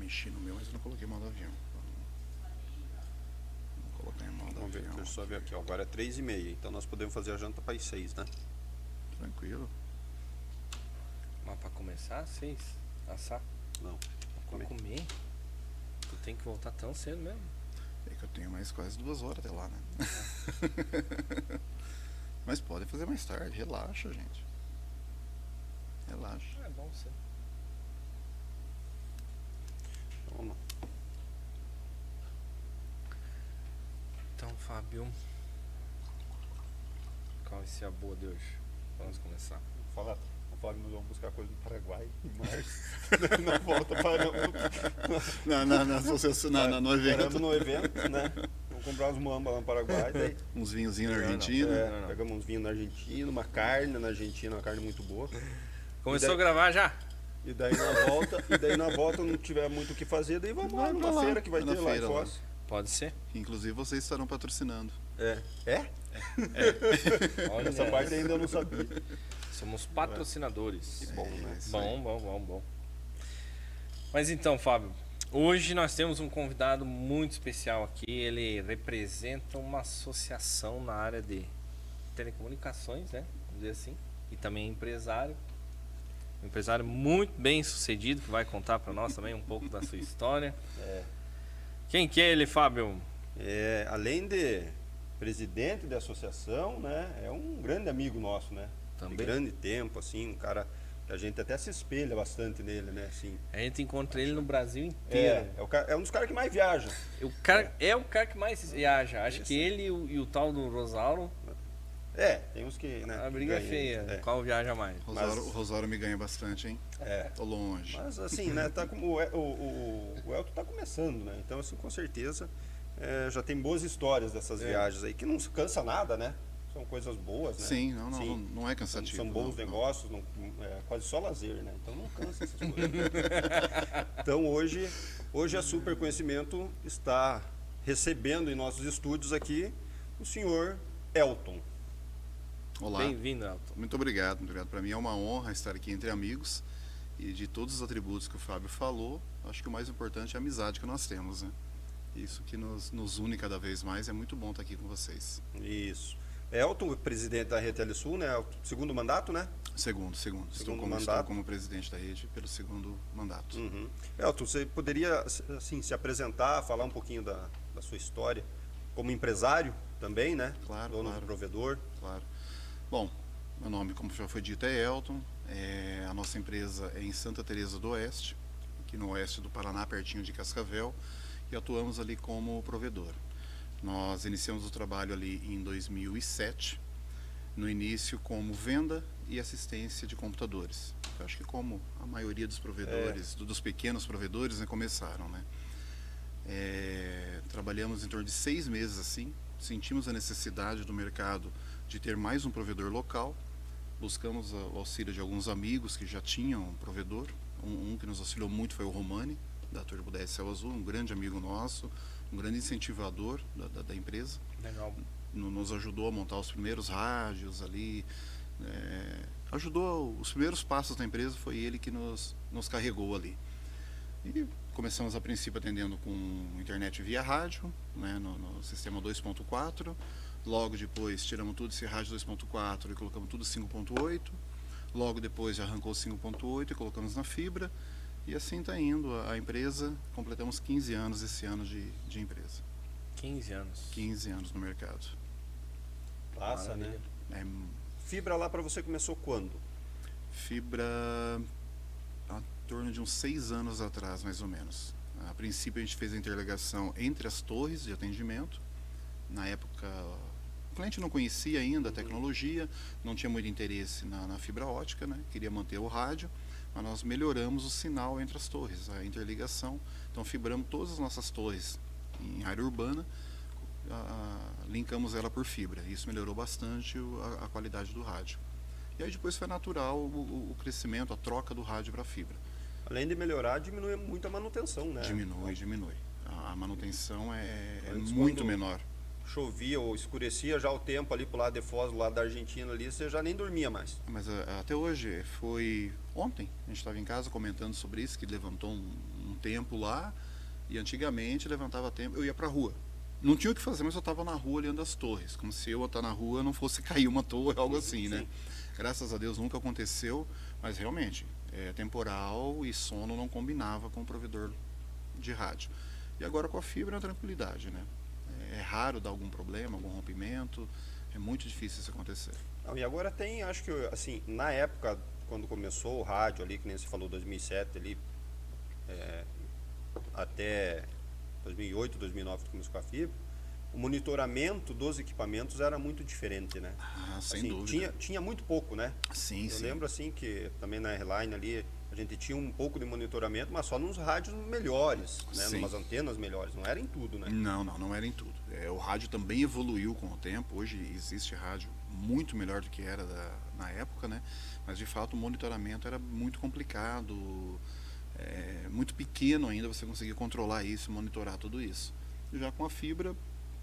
mexi no meu, mas eu não coloquei modo avião. Vou colocar em modo Vamos ver, avião. deixa eu só ver aqui, ó. Agora é 3h30, então nós podemos fazer a janta para as 6, né? Tranquilo. Mas pra começar, 6? Assar? Não, Pra comer? Tu tem que voltar tão cedo mesmo? É que eu tenho mais quase 2 horas até lá, né? Mas podem fazer mais tarde, relaxa, gente. Relaxa. É bom sim. Vamos. Então, Fábio, qual vai ser a boa de hoje? Vamos começar. Fala, nós vamos buscar coisa no Paraguai em março. Não volta para No evento. Paramos no evento, né? Vamos comprar uns muamba lá no Paraguai, daí Uns vinhozinhos na Não, Argentina. não. pegamos uns vinhos na Argentina, uma carne na Argentina, uma carne muito boa. Começou daí- a gravar já? E daí na volta não tiver muito o que fazer, daí vamos lá Vai pra numa lá, feira que vai na ter lá em feira lá. Foz. Pode ser. Inclusive vocês estarão patrocinando. É? Olha, Essa parte ainda eu não sabia. somos patrocinadores. Que bom, né? Isso aí. Bom. Mas então, Fábio, hoje nós temos um convidado muito especial aqui. Ele representa uma associação na área de telecomunicações, né? Vamos dizer assim. E também é empresário. Um empresário muito bem sucedido, que vai contar para nós também um pouco da sua história. Quem que é ele, Fábio? Além de presidente da associação, né? É um grande amigo nosso, né? Também. De grande tempo, assim, um cara que a gente até se espelha bastante nele, né? Assim, A gente encontra ele no Brasil inteiro. é um dos caras que mais viaja. O cara, é o cara que mais viaja. Acho Isso. que ele e o tal do Rosauro, Tem uns que, né? a briga é ganham, feia. Qual viaja mais? O Rosário me ganha bastante, hein? Tô longe. Mas assim, né? Tá como o Elton tá começando, né? Então, assim, com certeza já tem boas histórias dessas viagens aí, que não se cansa nada, né? São coisas boas, né? Sim, não é cansativo. São bons não. negócios, quase só lazer, né? Então não cansa essas coisas. Então hoje a Super Conhecimento está recebendo em nossos estúdios aqui o senhor Elton. Olá. Bem-vindo, Elton. Muito obrigado. Para mim é uma honra estar aqui entre amigos. E de todos os atributos que o Fábio falou, acho que o mais importante é a amizade que nós temos, né? Isso que nos une cada vez mais. É muito bom estar aqui com vocês. Isso. Elton, presidente da Rede Telesul, né? O segundo mandato, né? Segundo. Estou mandato. como presidente da rede pelo segundo mandato. Uhum. Elton, você poderia assim, se apresentar, falar um pouquinho da sua história como empresário também, né? Claro, Dono claro. do provedor. Claro. Bom, meu nome, como já foi dito, é Elton. A nossa empresa é em Santa Teresa do Oeste, aqui no oeste do Paraná, pertinho de Cascavel, e atuamos ali como provedor. Nós iniciamos o trabalho ali em 2007, no início como venda e assistência de computadores. Eu acho que como a maioria dos provedores, dos pequenos provedores, né, começaram, né? Trabalhamos em torno de 6 meses assim, sentimos a necessidade do mercado de ter mais um provedor local, buscamos o auxílio de alguns amigos que já tinham um provedor, um que nos auxiliou muito foi o Romani, da Turbo 10 Céu Azul, um grande amigo nosso, um grande incentivador da empresa. Legal. Nos ajudou a montar os primeiros rádios ali, ajudou os primeiros passos da empresa, foi ele que nos carregou ali. E começamos a princípio atendendo com internet via rádio, né, no sistema 2.4, logo depois tiramos tudo esse rádio 2.4 e colocamos tudo 5.8, logo depois já arrancou 5.8 e colocamos na fibra, e assim está indo a empresa. Completamos 15 anos esse ano de empresa. 15 anos. 15 anos no mercado. Passa, né? É, Fibra lá para você começou quando? fibra a torno de uns 6 anos atrás, mais ou menos. A princípio a gente fez a interligação entre as torres de atendimento. Na época o cliente não conhecia ainda a tecnologia, não tinha muito interesse na fibra ótica, né? Queria manter o rádio, mas nós melhoramos o sinal entre as torres, a interligação. Então fibramos todas as nossas torres em área urbana, linkamos ela por fibra. Isso melhorou bastante a qualidade do rádio. E aí depois foi natural o crescimento, a troca do rádio para fibra. Além de melhorar, diminui muito a manutenção, né? Diminui. A manutenção é Antes, muito quando menor. Chovia ou escurecia já o tempo ali pro lado de Foz, do lado da Argentina ali, você já nem dormia mais. Mas até hoje foi Ontem, a gente estava em casa comentando sobre isso, que levantou um tempo lá, e antigamente levantava tempo, eu ia para a rua. Não tinha o que fazer, mas eu estava na rua olhando as torres, como se eu estar na rua não fosse cair uma torre, algo assim, né? Graças a Deus nunca aconteceu, mas realmente, temporal e sono não combinava com o provedor de rádio. E agora com a fibra é uma tranquilidade, né? É raro dar algum problema, algum rompimento, é muito difícil isso acontecer. Não, e agora tem, acho que, assim, na época, quando começou o rádio ali, que nem você falou, 2007 ali, até 2008, 2009 que começou com a fibra, o monitoramento dos equipamentos era muito diferente, né? Ah, sem Assim, dúvida. tinha muito pouco, né? Sim, Eu sim. lembro assim que também na Airline ali a gente tinha um pouco de monitoramento, mas só nos rádios melhores, né? Sim. Numas antenas melhores, não era em tudo, né? Não era em tudo. O rádio também evoluiu com o tempo. Hoje existe rádio muito melhor do que era na época, né? Mas de fato o monitoramento era muito complicado, muito pequeno ainda você conseguir controlar isso, monitorar tudo isso. Já com a fibra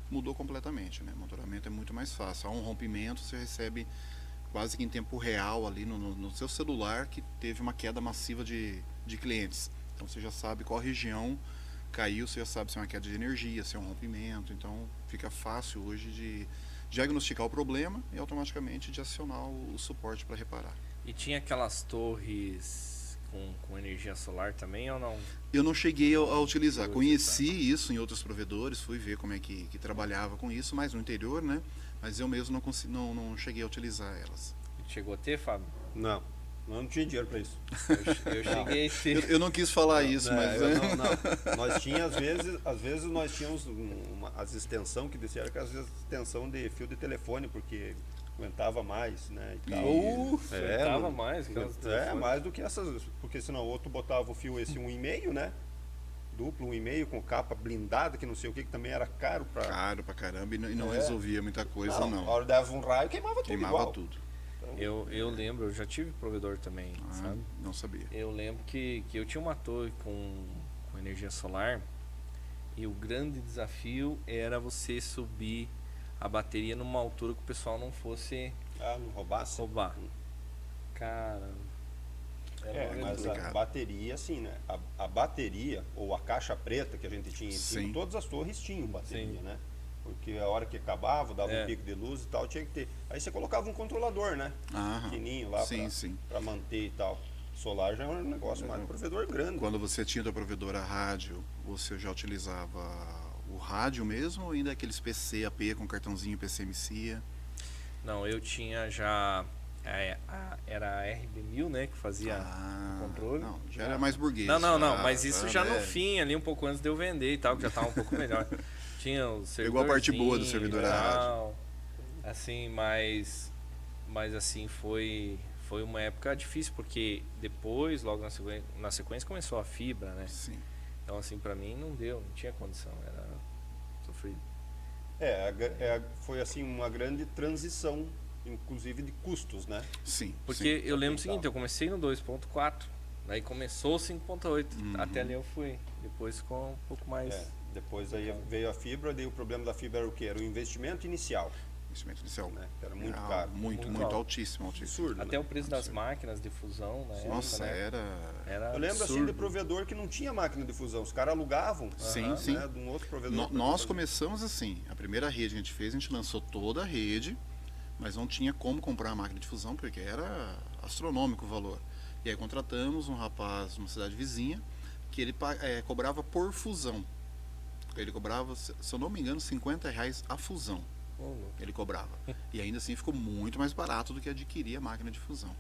mudou completamente, né? O monitoramento é muito mais fácil. Há um rompimento, você recebe quase que em tempo real ali no seu celular que teve uma queda massiva de clientes. Então você já sabe qual região caiu, você já sabe se é uma queda de energia, se é um rompimento. Então fica fácil hoje de diagnosticar o problema e automaticamente de acionar o suporte para reparar. E tinha aquelas torres com energia solar também ou não? Eu não cheguei a utilizar, conheci isso em outros provedores, fui ver como é que trabalhava com isso, mas no interior, né? Mas eu mesmo não cheguei a utilizar elas. Chegou a ter, Fábio? Não, não tinha dinheiro para isso. Eu cheguei a ter. Eu não quis falar isso, mas... Não. Nós tínhamos, às vezes nós tínhamos as extensão que descia, era às vezes extensão de fio de telefone, porque aguentava mais, né? E tal. Aguentava mano. mais. Mais do que essas, porque senão o outro botava o fio esse 1,5, né? Duplo 1,5 com capa blindada, que não sei o que também era caro para. Caro pra caramba e não resolvia muita coisa, não. A hora dava um raio, queimava tudo igual. Tudo. Eu lembro, eu já tive provedor também, sabe? Não sabia. Eu lembro que eu tinha uma torre com energia solar e o grande desafio era você subir a bateria numa altura que o pessoal não fosse Não roubasse. roubar. Cara, Mas a bateria, assim, né? A bateria, ou a caixa preta que a gente tinha em cima, todas as torres tinham bateria, Sim. né? Porque a hora que acabava, dava um pico de luz e tal, tinha que ter. Aí você colocava um controlador, né? Pequenininho lá pra manter e tal. Solar já é um negócio mais provedor grande. Quando você tinha da provedora rádio, você já utilizava o rádio mesmo ou ainda aqueles PC, AP com cartãozinho PCMC? não, eu tinha já era a RB1000, né, que fazia o controle. Não, já era mais burguês. Não, mas isso já no fim, ali um pouco antes de eu vender e tal, que já tava um pouco melhor. Tinha o servidor. Pegou a parte boa do servidor a rádio. Assim, mas assim, foi uma época difícil, porque depois, logo na sequência, começou a fibra, né? Sim. Então, assim, pra mim não tinha condição, era sofrido. Foi assim uma grande transição, inclusive de custos, né? Sim. Porque eu lembro o seguinte, eu comecei no 2.4, daí começou o 5.8, até ali eu fui, depois ficou um pouco mais... Depois aí veio a fibra, daí o problema da fibra era o quê? Era o investimento inicial. Investimento inicial. Né? Era muito caro. Muito altíssimo. Absurdo. Até né? o preço das máquinas de fusão, né? Nossa, era Eu lembro assim de provedor que não tinha máquina de fusão, os caras alugavam. Sim. Né, de um outro provedor. Nós começamos assim, a primeira rede que a gente fez, a gente lançou toda a rede, mas não tinha como comprar a máquina de fusão, porque era astronômico o valor. E aí contratamos um rapaz de uma cidade vizinha, que ele cobrava por fusão. Ele cobrava, se eu não me engano, R$50 a fusão. Ele cobrava. E ainda assim ficou muito mais barato do que adquirir a máquina de fusão.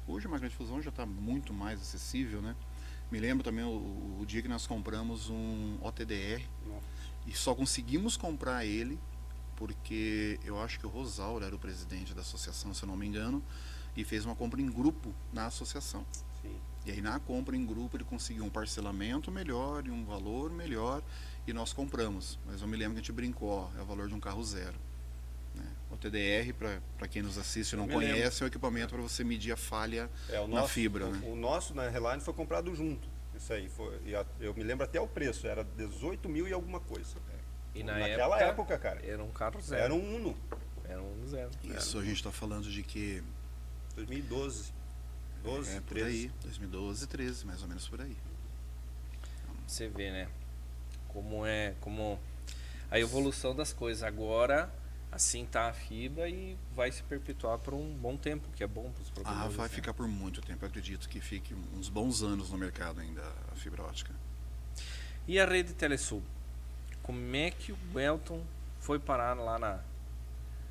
Hoje a máquina de fusão já está muito mais acessível, né? Me lembro também o dia que nós compramos um OTDR. E só conseguimos comprar ele porque eu acho que o Rosauro era o presidente da associação, se eu não me engano, e fez uma compra em grupo na associação. Sim. E aí na compra em grupo ele conseguiu um parcelamento melhor e um valor melhor e nós compramos. Mas eu me lembro que a gente brincou, é o valor de um carro zero. Né? O TDR, para quem nos assiste e não conhece, é o equipamento para você medir a falha na fibra. Né? O nosso na Reline foi comprado junto. Isso aí foi. Eu me lembro até o preço, era 18 mil e alguma coisa. E naquela época, cara. Era um carro zero. Era um Uno. Era um Uno zero. Isso a gente está falando de que 2012. 2012, por 13. aí, 2012, 13, mais ou menos por aí. Você vê, né? Como a evolução das coisas. Agora, assim tá a fibra e vai se perpetuar por um bom tempo, que é bom para os provedores. Vai né? ficar por muito tempo. Eu acredito que fique uns bons anos no mercado ainda a fibra ótica. E a rede Telesul? Como é que o Elton foi parar lá na...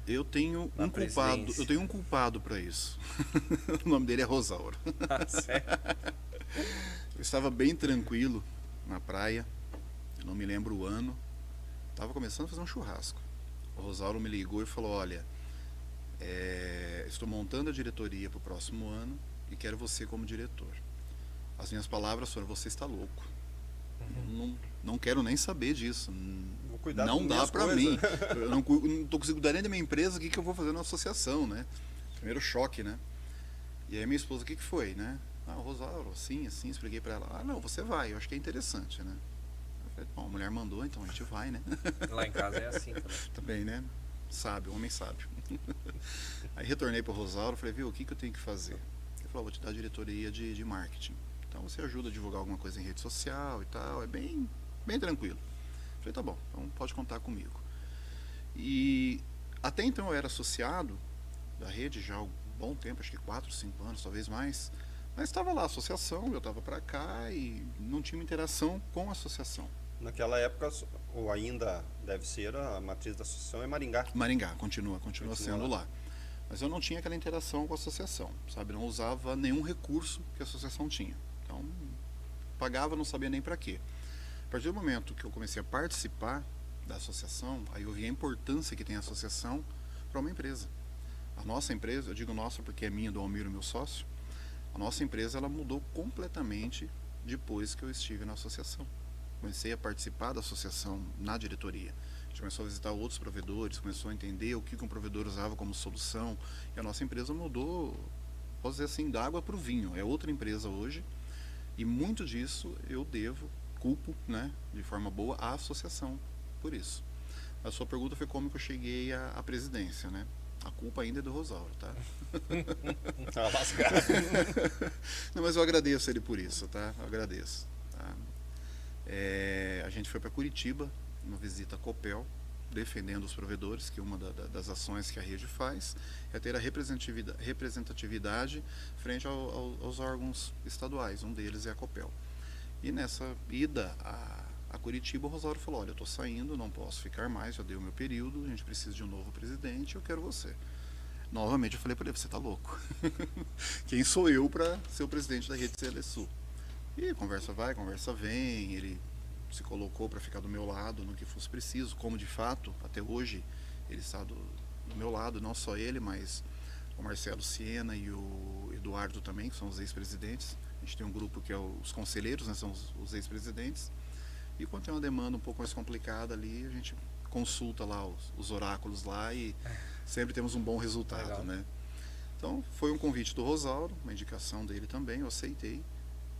Eu tenho Na um culpado, presidência. eu tenho um culpado para isso. O nome dele é Rosauro. Sério? Eu estava bem tranquilo na praia, eu não me lembro o ano. Estava começando a fazer um churrasco. O Rosauro me ligou e falou: olha, estou montando a diretoria para o próximo ano e quero você como diretor. As minhas palavras foram: você está louco. Não quero nem saber disso. Vou cuidar Não das dá minhas para coisas. mim. Eu não estou conseguindo cuidar nem da minha empresa. O que eu vou fazer na associação, né? Primeiro choque, né? E aí minha esposa: o que foi, né? O Rosauro, assim, expliquei para ela. Não, você vai, eu acho que é interessante, né? Eu falei: bom, a mulher mandou, então a gente vai, né? Lá em casa é assim também. Também, né? Sábio, homem sábio. Aí retornei para o Rosauro, falei: viu, o que eu tenho que fazer? Ele falou: vou te dar a diretoria de marketing. Então você ajuda a divulgar alguma coisa em rede social e tal, é bem tranquilo. Eu falei: tá bom, então pode contar comigo. E até então eu era associado da rede já há um bom tempo, acho que 4, 5 anos, talvez mais. Mas estava lá a associação, eu estava para cá e não tinha uma interação com a associação. Naquela época, ou ainda deve ser, a matriz da associação é Maringá. Maringá, continua sendo lá. lá. Mas eu não tinha aquela interação com a associação, sabe? Não usava nenhum recurso que a associação tinha. Então, pagava, não sabia nem para quê. A partir do momento que eu comecei a participar da associação, aí eu vi a importância que tem a associação para uma empresa. A nossa empresa, eu digo nossa porque é minha, do Almiro, meu sócio, a nossa empresa ela mudou completamente depois que eu estive na associação. Comecei a participar da associação na diretoria. A gente começou a visitar outros provedores, começou a entender o que um provedor usava como solução. E a nossa empresa mudou, posso dizer assim, da água para o vinho. É outra empresa hoje. E muito disso eu culpo, né, de forma boa, a associação por isso. A sua pergunta foi como que eu cheguei à presidência, né? A culpa ainda é do Rosauro, tá? Tá lascado. Não, mas eu agradeço ele por isso, tá? Eu agradeço. Tá? A gente foi para Curitiba, uma visita à Copel, defendendo os provedores, que uma das ações que a rede faz é ter a representatividade frente aos órgãos estaduais, um deles é a Copel. E nessa ida a Curitiba, o Rosauro falou: olha, eu estou saindo, não posso ficar mais, já dei o meu período, a gente precisa de um novo presidente, eu quero você. Novamente eu falei para ele: você está louco. Quem sou eu para ser o presidente da rede Telesul? E conversa vai, conversa vem, ele se colocou para ficar do meu lado no que fosse preciso, como de fato, até hoje, ele está do meu lado, não só ele, mas o Marcelo Siena e o Eduardo também, que são os ex-presidentes. A gente tem um grupo que é os conselheiros, né, são os ex-presidentes. E quando tem uma demanda um pouco mais complicada ali, a gente consulta lá os oráculos lá e sempre temos um bom resultado. Legal. Né? Então, foi um convite do Rosauro, uma indicação dele também, eu aceitei.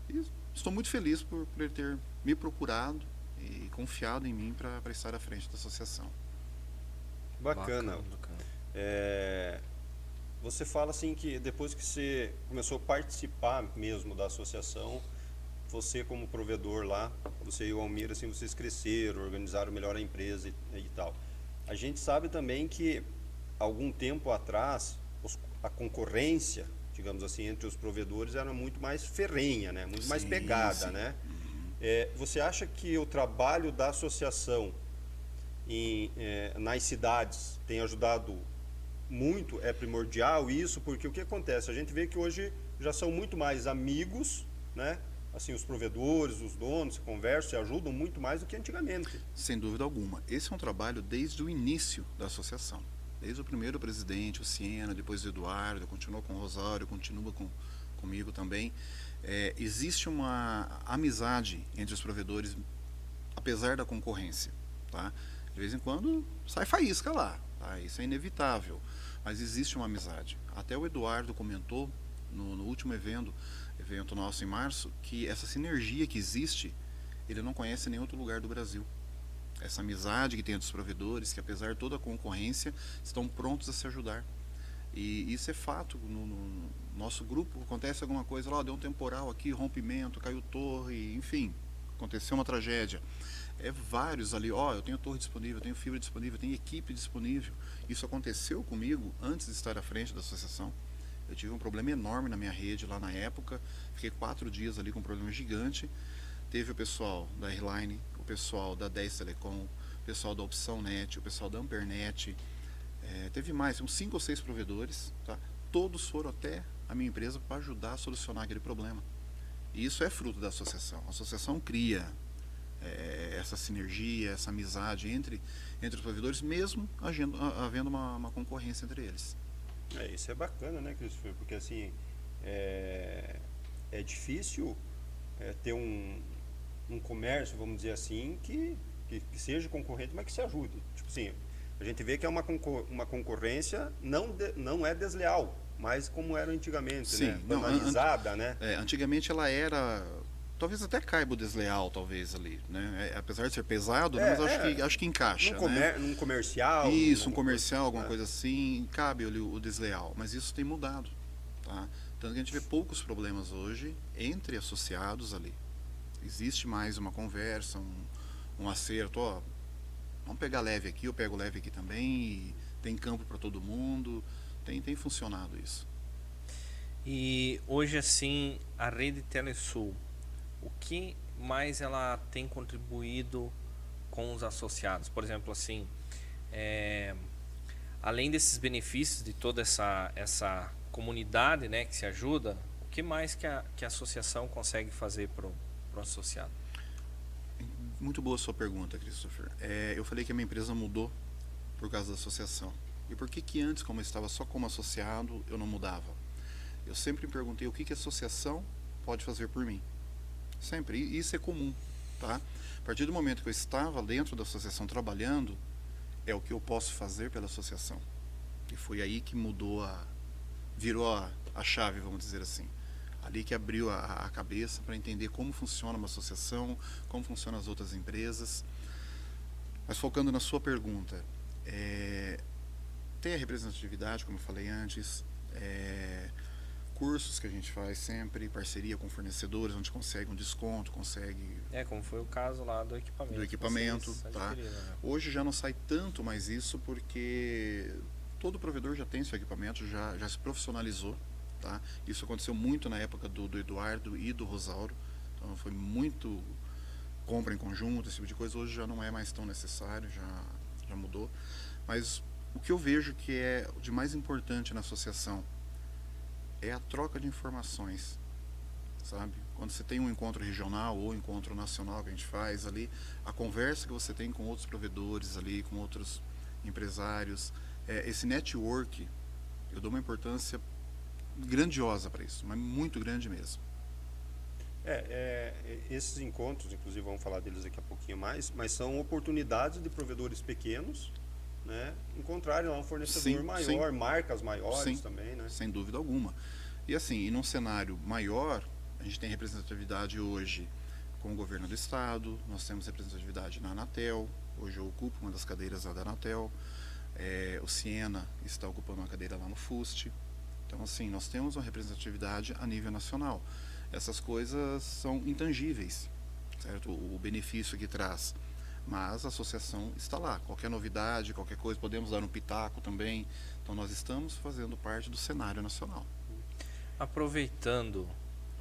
E estou muito feliz por ele ter me procurado e confiado em mim para estar à frente da associação. Bacana. Você fala assim que depois que você começou a participar mesmo da associação, você como provedor lá, você e o Almir, assim, vocês cresceram, organizaram melhor a empresa e tal. A gente sabe também que algum tempo atrás a concorrência, digamos assim, entre os provedores era muito mais ferrenha, né? Muito mais pegada, sim. né? Você acha que o trabalho da associação nas cidades tem ajudado muito, é primordial isso? Porque o que acontece? A gente vê que hoje já são muito mais amigos, né? Assim, os provedores, os donos se conversam, se ajudam muito mais do que antigamente. Sem dúvida alguma. Esse é um trabalho desde o início da associação. Desde o primeiro presidente, o Siena, depois o Eduardo, continuou com o Rosário, continua comigo também. Existe uma amizade entre os provedores, apesar da concorrência. Tá? De vez em quando sai faísca lá, tá? Isso é inevitável, mas existe uma amizade. Até o Eduardo comentou no último evento nosso em março, que essa sinergia que existe, ele não conhece em nenhum outro lugar do Brasil. Essa amizade que tem entre os provedores, que apesar de toda a concorrência, estão prontos a se ajudar. E isso é fato Nosso grupo, acontece alguma coisa lá, deu um temporal aqui, rompimento, caiu torre, enfim, aconteceu uma tragédia. É vários ali, eu tenho torre disponível, eu tenho fibra disponível, eu tenho equipe disponível. Isso aconteceu comigo antes de estar à frente da associação. Eu tive um problema enorme na minha rede lá na época, fiquei 4 dias ali com um problema gigante. Teve o pessoal da Airline, o pessoal da 10 Telecom, o pessoal da Opção Net, o pessoal da Ampernet, teve mais, uns 5 ou 6 provedores, tá? Todos foram até a minha empresa para ajudar a solucionar aquele problema. E isso é fruto da associação. A associação cria essa sinergia, essa amizade entre os provedores, mesmo havendo uma concorrência entre eles. Isso é bacana, né, Christopher? Porque assim, é difícil ter um comércio, vamos dizer assim, que seja concorrente, mas que se ajude. Tipo assim, a gente vê que é uma concorrência não é desleal, mas como era antigamente, Sim, né? Banalizada, né? Antigamente ela era, talvez até caiba o desleal, talvez ali, né? Apesar de ser pesado, né? Mas acho que encaixa, Num comercial. Isso, um comercial, alguma coisa assim, cabe ali o desleal, mas isso tem mudado, tá? Tanto que a gente vê poucos problemas hoje entre associados ali. Existe mais uma conversa, um acerto, vamos pegar leve aqui, eu pego leve aqui também, e tem campo para todo mundo, tem funcionado isso. E hoje, assim, a rede Telesul, o que mais ela tem contribuído com os associados? Por exemplo, assim, além desses benefícios de toda essa comunidade, né, que se ajuda, o que mais que a associação consegue fazer para o associado? Muito boa a sua pergunta, Christopher. Eu falei que a minha empresa mudou por causa da associação. E por que antes, como eu estava só como associado, eu não mudava? Eu sempre me perguntei o que a associação pode fazer por mim. Sempre. E isso é comum, tá? A partir do momento que eu estava dentro da associação trabalhando, é o que eu posso fazer pela associação. E foi aí que virou a chave, vamos dizer assim. Ali que abriu a cabeça para entender como funciona uma associação, como funcionam as outras empresas. Mas focando na sua pergunta, tem a representatividade, como eu falei antes, cursos que a gente faz sempre, parceria com fornecedores, onde consegue um desconto, consegue... como foi o caso lá do equipamento. Do equipamento, tá? Né? Hoje já não sai tanto mais isso, porque todo provedor já tem seu equipamento, já se profissionalizou. Tá? Isso aconteceu muito na época do Eduardo e do Rosauro, então foi muito compra em conjunto, esse tipo de coisa. Hoje já não é mais tão necessário, já mudou. Mas o que eu vejo que é de mais importante na associação é a troca de informações, sabe? Quando você tem um encontro regional ou encontro nacional que a gente faz ali, a conversa que você tem com outros provedores ali, com outros empresários, esse network, eu dou uma importância grandiosa para isso, mas muito grande mesmo. Esses encontros, inclusive vamos falar deles daqui a pouquinho mais, mas são oportunidades de provedores pequenos, né, encontrarem lá um fornecedor maior, marcas maiores também, né? Sem dúvida alguma. E assim, e num cenário maior, a gente tem representatividade hoje com o governo do estado, nós temos representatividade na Anatel, hoje eu ocupo uma das cadeiras lá da Anatel, o Siena está ocupando uma cadeira lá no FUST. Então, assim, nós temos uma representatividade a nível nacional. Essas coisas são intangíveis, certo? O benefício que traz. Mas a associação está lá. Qualquer novidade, qualquer coisa, podemos dar um pitaco também. Então, nós estamos fazendo parte do cenário nacional. Aproveitando,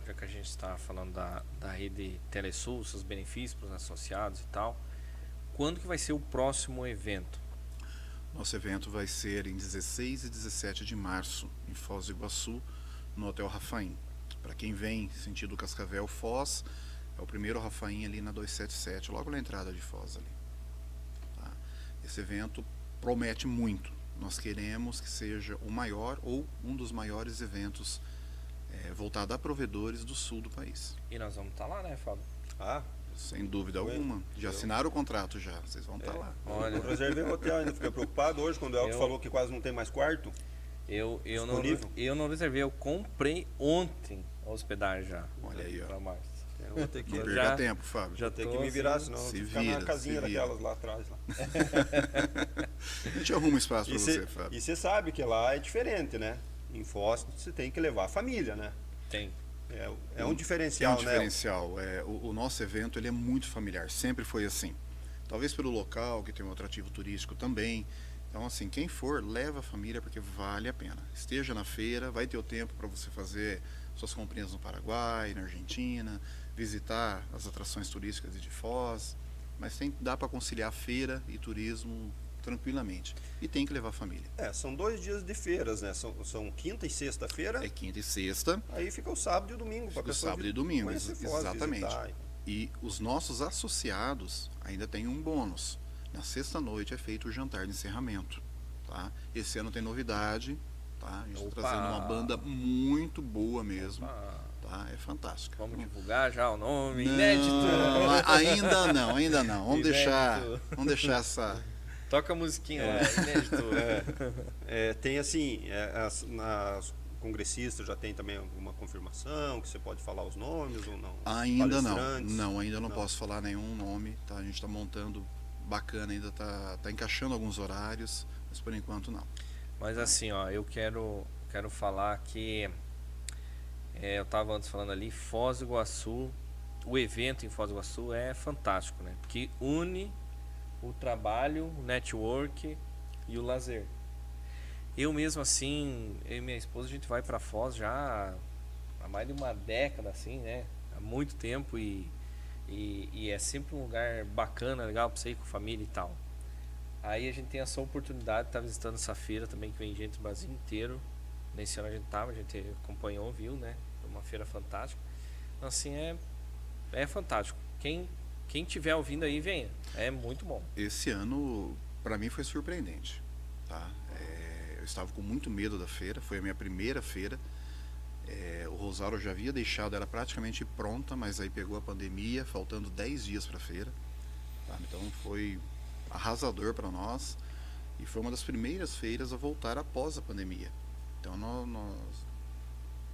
já que a gente está falando da rede Telesul, seus benefícios para os associados e tal, quando que vai ser o próximo evento? Nosso evento vai ser em 16 e 17 de março, em Foz do Iguaçu, no Hotel Rafaim. Para quem vem sentido Cascavel, Foz, é o primeiro Rafaim ali na 277, logo na entrada de Foz ali. Tá? Esse evento promete muito. Nós queremos que seja o maior ou um dos maiores eventos voltado a provedores do sul do país. E nós vamos estar lá, né, Fábio? Sem dúvida alguma. Já assinaram o contrato já, vocês vão estar lá. Olha, eu reservei o hotel, ainda fiquei preocupado hoje quando o Elton falou que quase não tem mais quarto. Eu não reservei, eu comprei ontem a hospedagem já. Olha aí, ó. Pra março. Eu vou ter que, Não perca tempo, Fábio. já ter que me virar, senão eu vou ficar na casinha daquelas lá atrás. Lá. A gente arruma espaço para você, Fábio. E você sabe que lá é diferente, né? em Foz você tem que levar a família, né? Tem. É um É diferencial, um né? diferencial. O nosso evento ele é muito familiar, sempre foi assim. Talvez pelo local, que tem um atrativo turístico também. Então, assim, quem for, leva a família porque vale a pena. Esteja na feira, vai ter o tempo para você fazer suas comprinhas no Paraguai, na Argentina, visitar as atrações turísticas de Foz. Mas dá para conciliar feira e turismo tranquilamente. E tem que levar a família. São 2 dias de feiras, né? São quinta e sexta-feira. É quinta e sexta, Aí fica o sábado e o domingo para fica o pessoa sábado e domingo, conhecer Foz, exatamente. visitar. E os nossos associados ainda têm um bônus. Na sexta-noite é feito o jantar de encerramento. Tá? Esse ano tem novidade. Tá? A gente está Opa! trazendo uma banda muito boa mesmo. Ah, Tá? É fantástica. vamos divulgar já o nome. Não, Inédito. ainda não. Vamos Inédito. deixar essa. Toca a musiquinha lá, inédito. Tem assim, nas congressistas já tem também alguma confirmação, que você pode falar os nomes ou não? Ainda não. Palestrantes? Não, ainda não posso falar nenhum nome. Tá? A gente está montando bacana, ainda tá encaixando alguns horários, mas por enquanto não. Mas assim, ó, eu quero falar que eu tava antes falando ali, Foz do Iguaçu, o evento em Foz do Iguaçu é fantástico, né? Porque une o trabalho, o network e o lazer. Eu mesmo assim, eu e minha esposa, a gente vai para Foz já há mais de uma década, assim, né? Há muito tempo e é sempre um lugar bacana, legal pra você ir com a família e tal. Aí a gente tem essa oportunidade de estar visitando essa feira também, que vem gente do Brasil inteiro. Nesse ano a gente acompanhou, viu, né? Foi uma feira fantástica. Então, assim, é fantástico. Quem tiver ouvindo aí, venha. É muito bom. Esse ano, para mim, foi surpreendente. Tá? Eu estava com muito medo da feira, foi a minha primeira feira. O Rosário eu já havia deixado ela praticamente pronta, mas aí pegou a pandemia, faltando 10 dias para a feira. Tá? Então foi arrasador para nós e foi uma das primeiras feiras a voltar após a pandemia. Então nós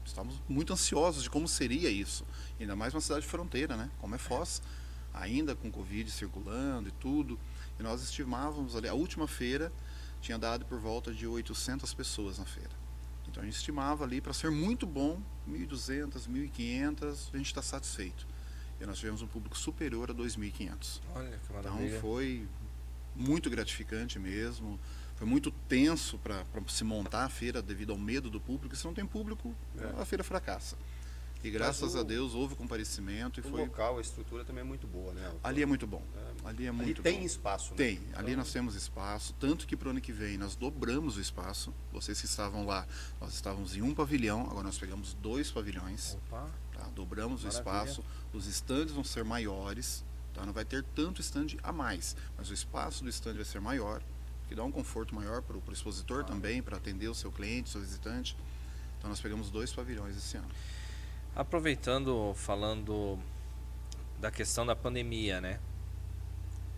estávamos muito ansiosos de como seria isso, ainda mais uma cidade fronteira, né? Como é Foz, ainda com Covid circulando e tudo. E nós estimávamos ali, a última feira tinha dado por volta de 800 pessoas na feira. Então a gente estimava ali, para ser muito bom, 1.200, 1.500, a gente está satisfeito. E nós tivemos um público superior a 2.500. Olha que Então maravilha. foi muito gratificante mesmo. Foi muito tenso para se montar a feira devido ao medo do público. Se não tem público, a feira fracassa. E graças a Deus houve comparecimento e O foi. local, a estrutura também é muito boa, né? Ali é muito bom. Ali é muito tem bom. espaço, né? Tem, ali nós temos espaço, tanto que para o ano que vem nós dobramos o espaço. Vocês que estavam lá, nós estávamos em um pavilhão, agora nós pegamos 2 pavilhões, Opa, tá? Dobramos Maravilha. o espaço, os estandes vão ser maiores, tá? Não vai ter tanto estande a mais, mas o espaço do estande vai ser maior, que dá um conforto maior para o expositor também, para atender o seu cliente, o seu visitante. Então nós pegamos 2 pavilhões esse ano. aproveitando, falando da questão da pandemia, né?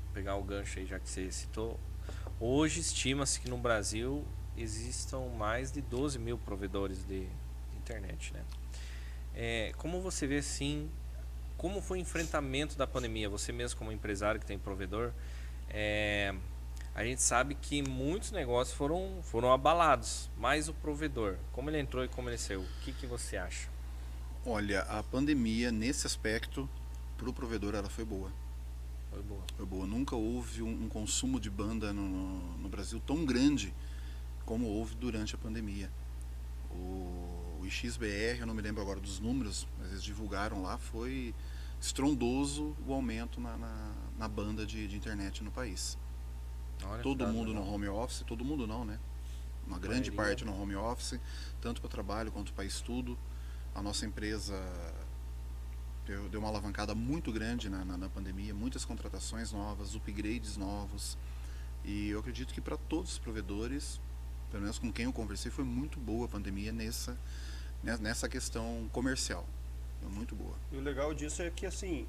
Vou pegar o gancho aí, já que você citou. Hoje estima-se que no Brasil existam mais de 12 mil provedores de internet, né? Como você vê, assim, como foi o enfrentamento da pandemia? Você mesmo como empresário que tem provedor, a gente sabe que muitos negócios foram abalados, mas o provedor, como ele entrou e como ele saiu, o que você acha? Olha, a pandemia nesse aspecto, para o provedor ela foi boa. Foi boa. Foi boa. Nunca houve um consumo de banda no Brasil tão grande como houve durante a pandemia. O IXBR, eu não me lembro agora dos números, mas eles divulgaram lá, foi estrondoso o aumento na banda de internet no país. Olha, Todo tá mundo legal. no home office, todo mundo não, né? Uma grande Maioria. parte no home office, tanto para trabalho quanto para estudo. A nossa empresa deu uma alavancada muito grande na pandemia, muitas contratações novas, upgrades novos. E eu acredito que para todos os provedores, pelo menos com quem eu conversei, foi muito boa a pandemia nessa questão comercial. Foi muito boa. E o legal disso é que, assim,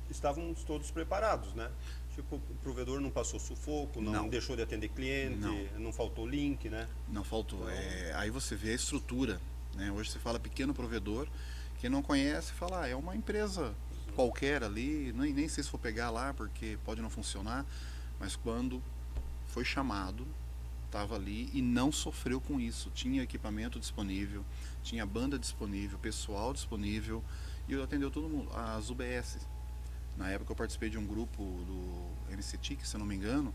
estávamos todos preparados, né? Tipo, o provedor não passou sufoco, não deixou de atender cliente, não faltou link, né? Não faltou. Aí você vê a estrutura, né? Hoje você fala pequeno provedor, quem não conhece fala, é uma empresa qualquer ali, nem sei se vou pegar lá porque pode não funcionar, mas quando foi chamado, estava ali e não sofreu com isso. Tinha equipamento disponível, tinha banda disponível, pessoal disponível, e eu atendeu todo mundo. As UBS, na época eu participei de um grupo do MCTIC, se eu não me engano,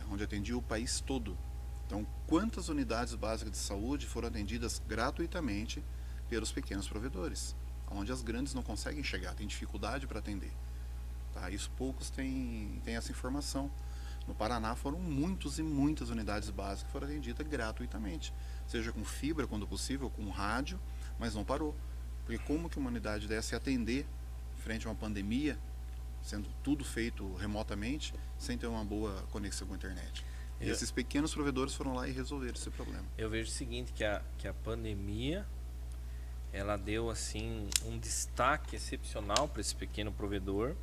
onde atendia o país todo. Então, quantas unidades básicas de saúde foram atendidas gratuitamente pelos pequenos provedores, onde as grandes não conseguem chegar, têm dificuldade para atender. Tá? Isso poucos têm essa informação. No Paraná foram muitas e muitas unidades básicas que foram atendidas gratuitamente, seja com fibra, quando possível, com rádio, mas não parou. Porque como que uma unidade dessa ia atender frente a uma pandemia, sendo tudo feito remotamente, sem ter uma boa conexão com a internet? E esses pequenos provedores foram lá e resolveram esse problema. Eu vejo o seguinte, que a pandemia, ela deu assim um destaque excepcional para esse pequeno provedor,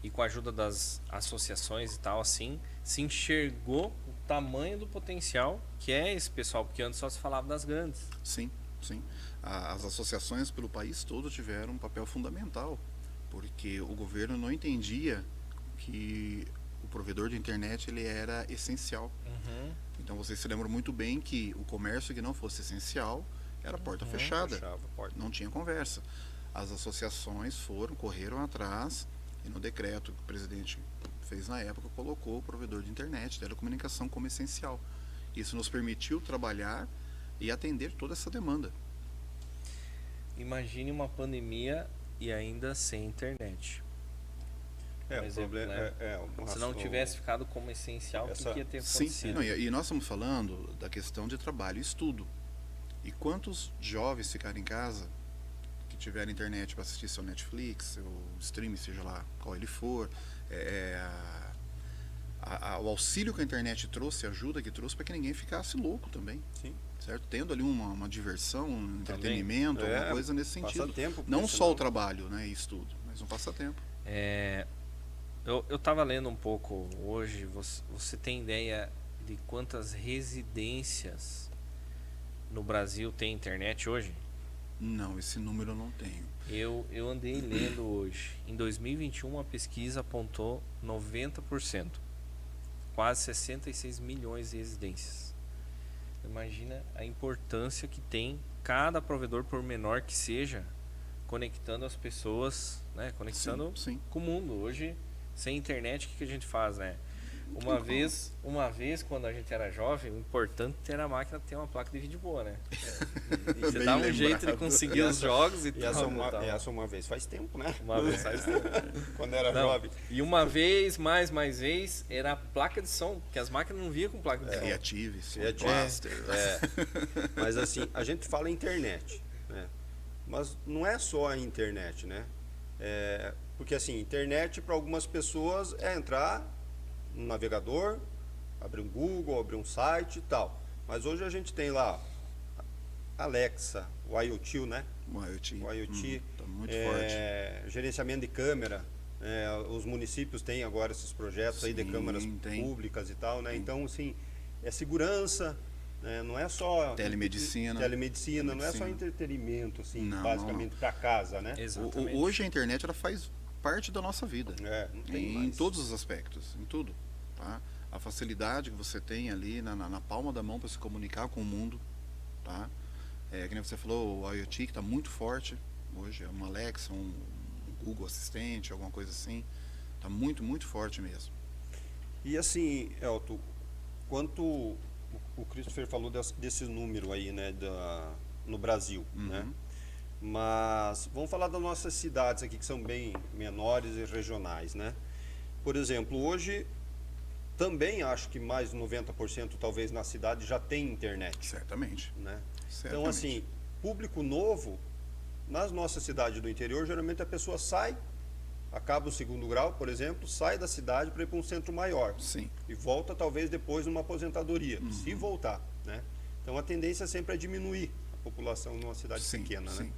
e com a ajuda das associações e tal, assim, se enxergou o tamanho do potencial que é esse pessoal, porque antes só se falava das grandes. Sim, sim. As associações pelo país todo tiveram um papel fundamental, porque o governo não entendia que o provedor de internet ele era essencial. Uhum. Então vocês se lembram muito bem que o comércio que não fosse essencial era porta fechada, Fechava a porta. não tinha conversa. As associações correram atrás, e no decreto que o presidente fez na época, colocou o provedor de internet, telecomunicação como essencial. Isso nos permitiu trabalhar e atender toda essa demanda. Imagine uma pandemia e ainda sem internet. É, Por o exemplo, problema né? Se não tivesse ficado como essencial, o que ia ter Sim, acontecido? não, e nós estamos falando da questão de trabalho e estudo. E quantos jovens ficaram em casa que tiveram internet para assistir seu Netflix, seu stream, seja lá qual ele for, o auxílio que a internet trouxe, a ajuda que trouxe para que ninguém ficasse louco também. Sim. Certo? Tendo ali uma diversão, um entretenimento, alguma coisa nesse sentido. Passatempo, Não porque só senão- o trabalho, né, e estudo, mas um passatempo. Eu estava lendo um pouco hoje, você tem ideia de quantas residências no Brasil tem internet hoje? Não, esse número eu não tenho. Eu andei lendo hoje. Em 2021, a pesquisa apontou 90%. Quase 66 milhões de residências. Imagina a importância que tem cada provedor, por menor que seja, conectando as pessoas, né? Conectando Sim, sim. com o mundo. Hoje, sem internet, o que a gente faz, né? Uma vez, quando a gente era jovem, o importante era a máquina ter uma placa de vídeo boa, né? E você Bem dava um jeito de lembrado. conseguir os jogos e E essa tal. uma vez faz tempo, né? Uma vez faz tempo. Quando era Não, jovem. e uma vez, mais vez, era a placa de som, que as máquinas não vinham com placa de som. Creative, Creative. Blaster. Mas assim, a gente fala internet, né? Mas não é só a internet, né? Porque assim, internet para algumas pessoas é entrar no navegador, abrir um Google, abrir um site e tal. Mas hoje a gente tem lá Alexa, o IoT, né? O IoT. O IoT, Tá muito forte. gerenciamento de câmera. Os municípios têm agora esses projetos aí de Sim, câmeras tem. públicas e tal, né? Então, assim, é segurança, né? Não é só Telemedicina. não é só entretenimento, assim, Não, basicamente para casa, né? Exatamente. Hoje a internet ela faz parte da nossa vida. Não tem Em mais. todos os aspectos, em tudo. Tá? A facilidade que você tem ali na palma da mão para se comunicar com o mundo. Tá? Que nem você falou, o IoT que está muito forte hoje, é uma Alexa, um Google Assistente, alguma coisa assim. Está muito, muito forte mesmo. E assim, Elton, quanto o Christopher falou desse número aí, né, no Brasil, né? Mas vamos falar das nossas cidades aqui, que são bem menores e regionais, né? Por exemplo, hoje também acho que mais de 90% talvez na cidade já tem internet, Certamente. né? Certamente. Então assim, público novo, nas nossas cidades do interior, geralmente a pessoa sai, acaba o segundo grau, por exemplo, sai da cidade para ir para um centro maior. Sim. E volta talvez depois numa aposentadoria, se voltar, né? Então a tendência sempre é diminuir a população numa cidade Sim, pequena, sim. né?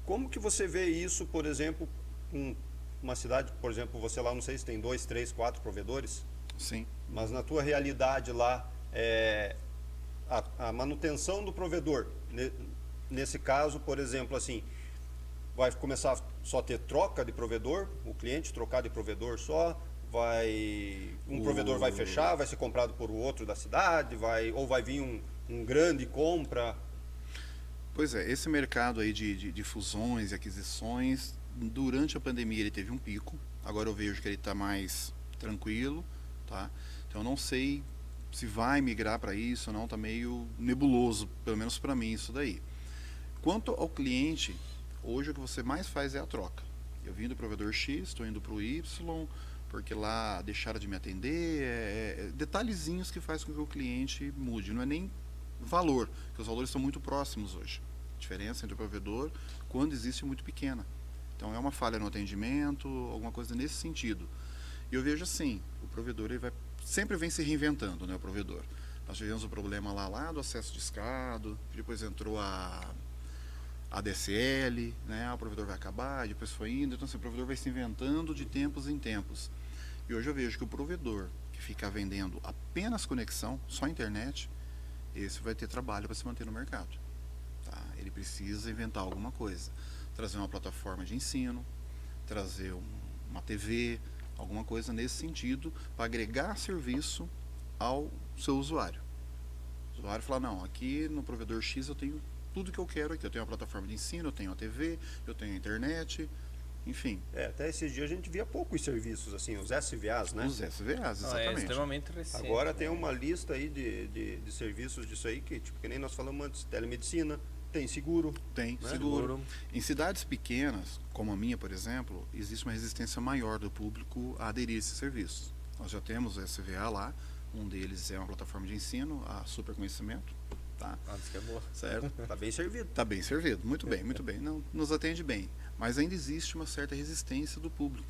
Como que você vê isso, por exemplo, com uma cidade, por exemplo, você lá, não sei se tem 2, 3, 4 provedores, Sim. mas na tua realidade lá, a manutenção do provedor, nesse caso, por exemplo, assim, vai começar só a ter troca de provedor, o cliente trocar de provedor só, um provedor vai fechar, vai ser comprado por outro da cidade, ou vai vir um grande compra? Pois é, esse mercado aí de fusões e aquisições, durante a pandemia ele teve um pico, agora eu vejo que ele está mais tranquilo, tá? Então eu não sei se vai migrar para isso ou não, está meio nebuloso, pelo menos para mim isso daí. Quanto ao cliente, hoje o que você mais faz é a troca. Eu vim do provedor X, estou indo para o Y, porque lá deixaram de me atender, detalhezinhos que faz com que o cliente mude, não é nem valor, porque os valores são muito próximos hoje. A diferença entre o provedor, quando existe, é muito pequena. Então é uma falha no atendimento, alguma coisa nesse sentido. E eu vejo assim, o provedor ele sempre vem se reinventando, né, o provedor. Nós tivemos o problema lá do acesso discado, depois entrou a DSL, né, o provedor vai acabar, depois foi indo, então assim, o provedor vai se inventando de tempos em tempos. E hoje eu vejo que o provedor que ficar vendendo apenas conexão, só internet, esse vai ter trabalho para se manter no mercado. Tá? Ele precisa inventar alguma coisa. Trazer uma plataforma de ensino, trazer uma TV, alguma coisa nesse sentido, para agregar serviço ao seu usuário. O usuário fala, não, aqui no provedor X eu tenho tudo que eu quero aqui. Eu tenho uma plataforma de ensino, eu tenho a TV, eu tenho a internet, enfim. Até esses dias a gente via poucos serviços, assim, os SVAs, né? Os SVAs, É exatamente. extremamente recente. Agora tem né? uma lista aí de serviços disso aí, que nem nós falamos antes, telemedicina, tem seguro. Tem, né? seguro. Em cidades pequenas, como a minha, por exemplo, existe uma resistência maior do público a aderir a esses serviços. Nós já temos o SVA lá, um deles é uma plataforma de ensino, a Super Conhecimento, tá? Isso que é boa. Certo? Tá bem servido. Está bem servido, muito bem, não, nos atende bem. Mas ainda existe uma certa resistência do público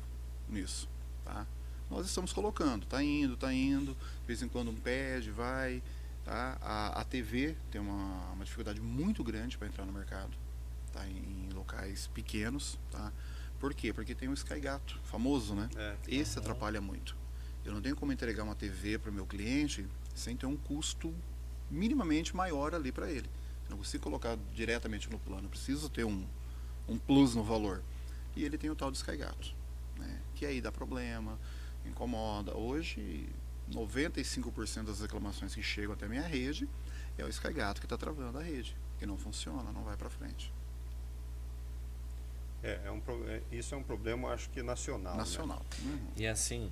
nisso, tá? Nós estamos colocando, tá indo, de vez em quando um pede, vai, tá? A TV tem uma dificuldade muito grande para entrar no mercado, tá? Em locais pequenos, tá? Por quê? Porque tem o Sky Gato, famoso, né? Esse atrapalha muito. Eu não tenho como entregar uma TV para o meu cliente sem ter um custo minimamente maior ali para ele. Eu não consigo colocar diretamente no plano, eu preciso ter um plus no valor. E ele tem o tal do Sky Gato, né? Que aí dá problema, incomoda. Hoje, 95% das reclamações que chegam até a minha rede é o Sky Gato que está travando a rede, que não funciona, não vai para frente. Isso é um problema, acho que nacional. Nacional. Né? Uhum. E assim,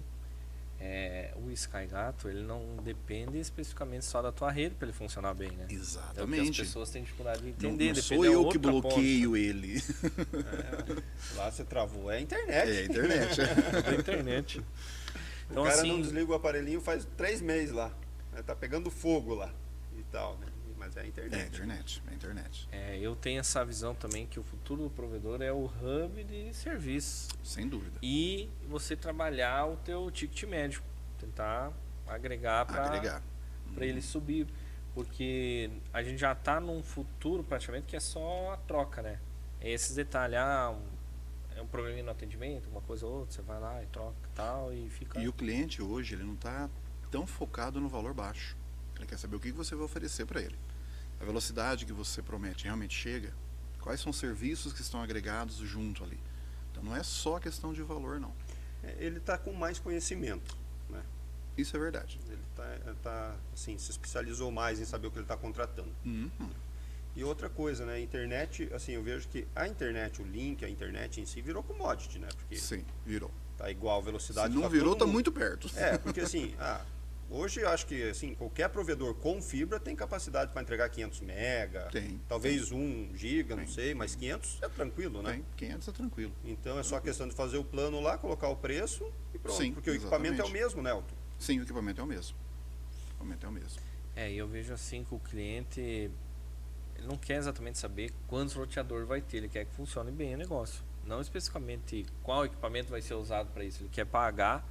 o Sky Gato, ele não depende especificamente só da tua rede para ele funcionar bem, né? Exatamente. É o que as pessoas têm dificuldade de Não, entender. não depende sou da eu outra que bloqueio ponta. ele. Lá você travou, é a internet. É a internet. Da internet. Então, O cara assim, não desliga o aparelhinho faz 3 meses lá. Né? Tá pegando fogo lá e tal, né? Mas é a internet. É a internet. eu tenho essa visão também que o futuro do provedor é o hub de serviço. Sem dúvida. E você trabalhar o teu ticket médio. Tentar agregar para ele subir. Porque a gente já está num futuro praticamente que é só a troca, né? É esses detalhes. É um probleminha no atendimento, uma coisa ou outra, você vai lá e troca e tal e fica... E o cliente hoje, ele não está tão focado no valor baixo. Ele quer saber o que você vai oferecer para ele. A velocidade que você promete realmente chega? Quais são os serviços que estão agregados junto ali? Então não é só a questão de valor, não. Ele está com mais conhecimento. Né? Isso é verdade. Ele assim, se especializou mais em saber o que ele está contratando. Uhum. E outra coisa, né? A internet, assim, eu vejo que a internet, o link, a internet em si virou commodity, né? Porque Sim, virou. tá igual velocidade. Se não pra virou, todo está mundo. muito perto. Porque assim, hoje eu acho que assim, qualquer provedor com fibra tem capacidade para entregar 500 mega, Tem. talvez 1 giga, não Tem. sei, mas 500 é tranquilo, né? Tem, 500 é tranquilo. Então é só questão de fazer o plano lá, colocar o preço e pronto. Sim, porque o equipamento é o exatamente. mesmo, né, Elton? Sim, o equipamento é o mesmo. O equipamento é o mesmo. eu vejo assim que o cliente ele não quer exatamente saber quantos roteadores vai ter, ele quer que funcione bem o negócio. Não especificamente qual equipamento vai ser usado para isso, ele quer pagar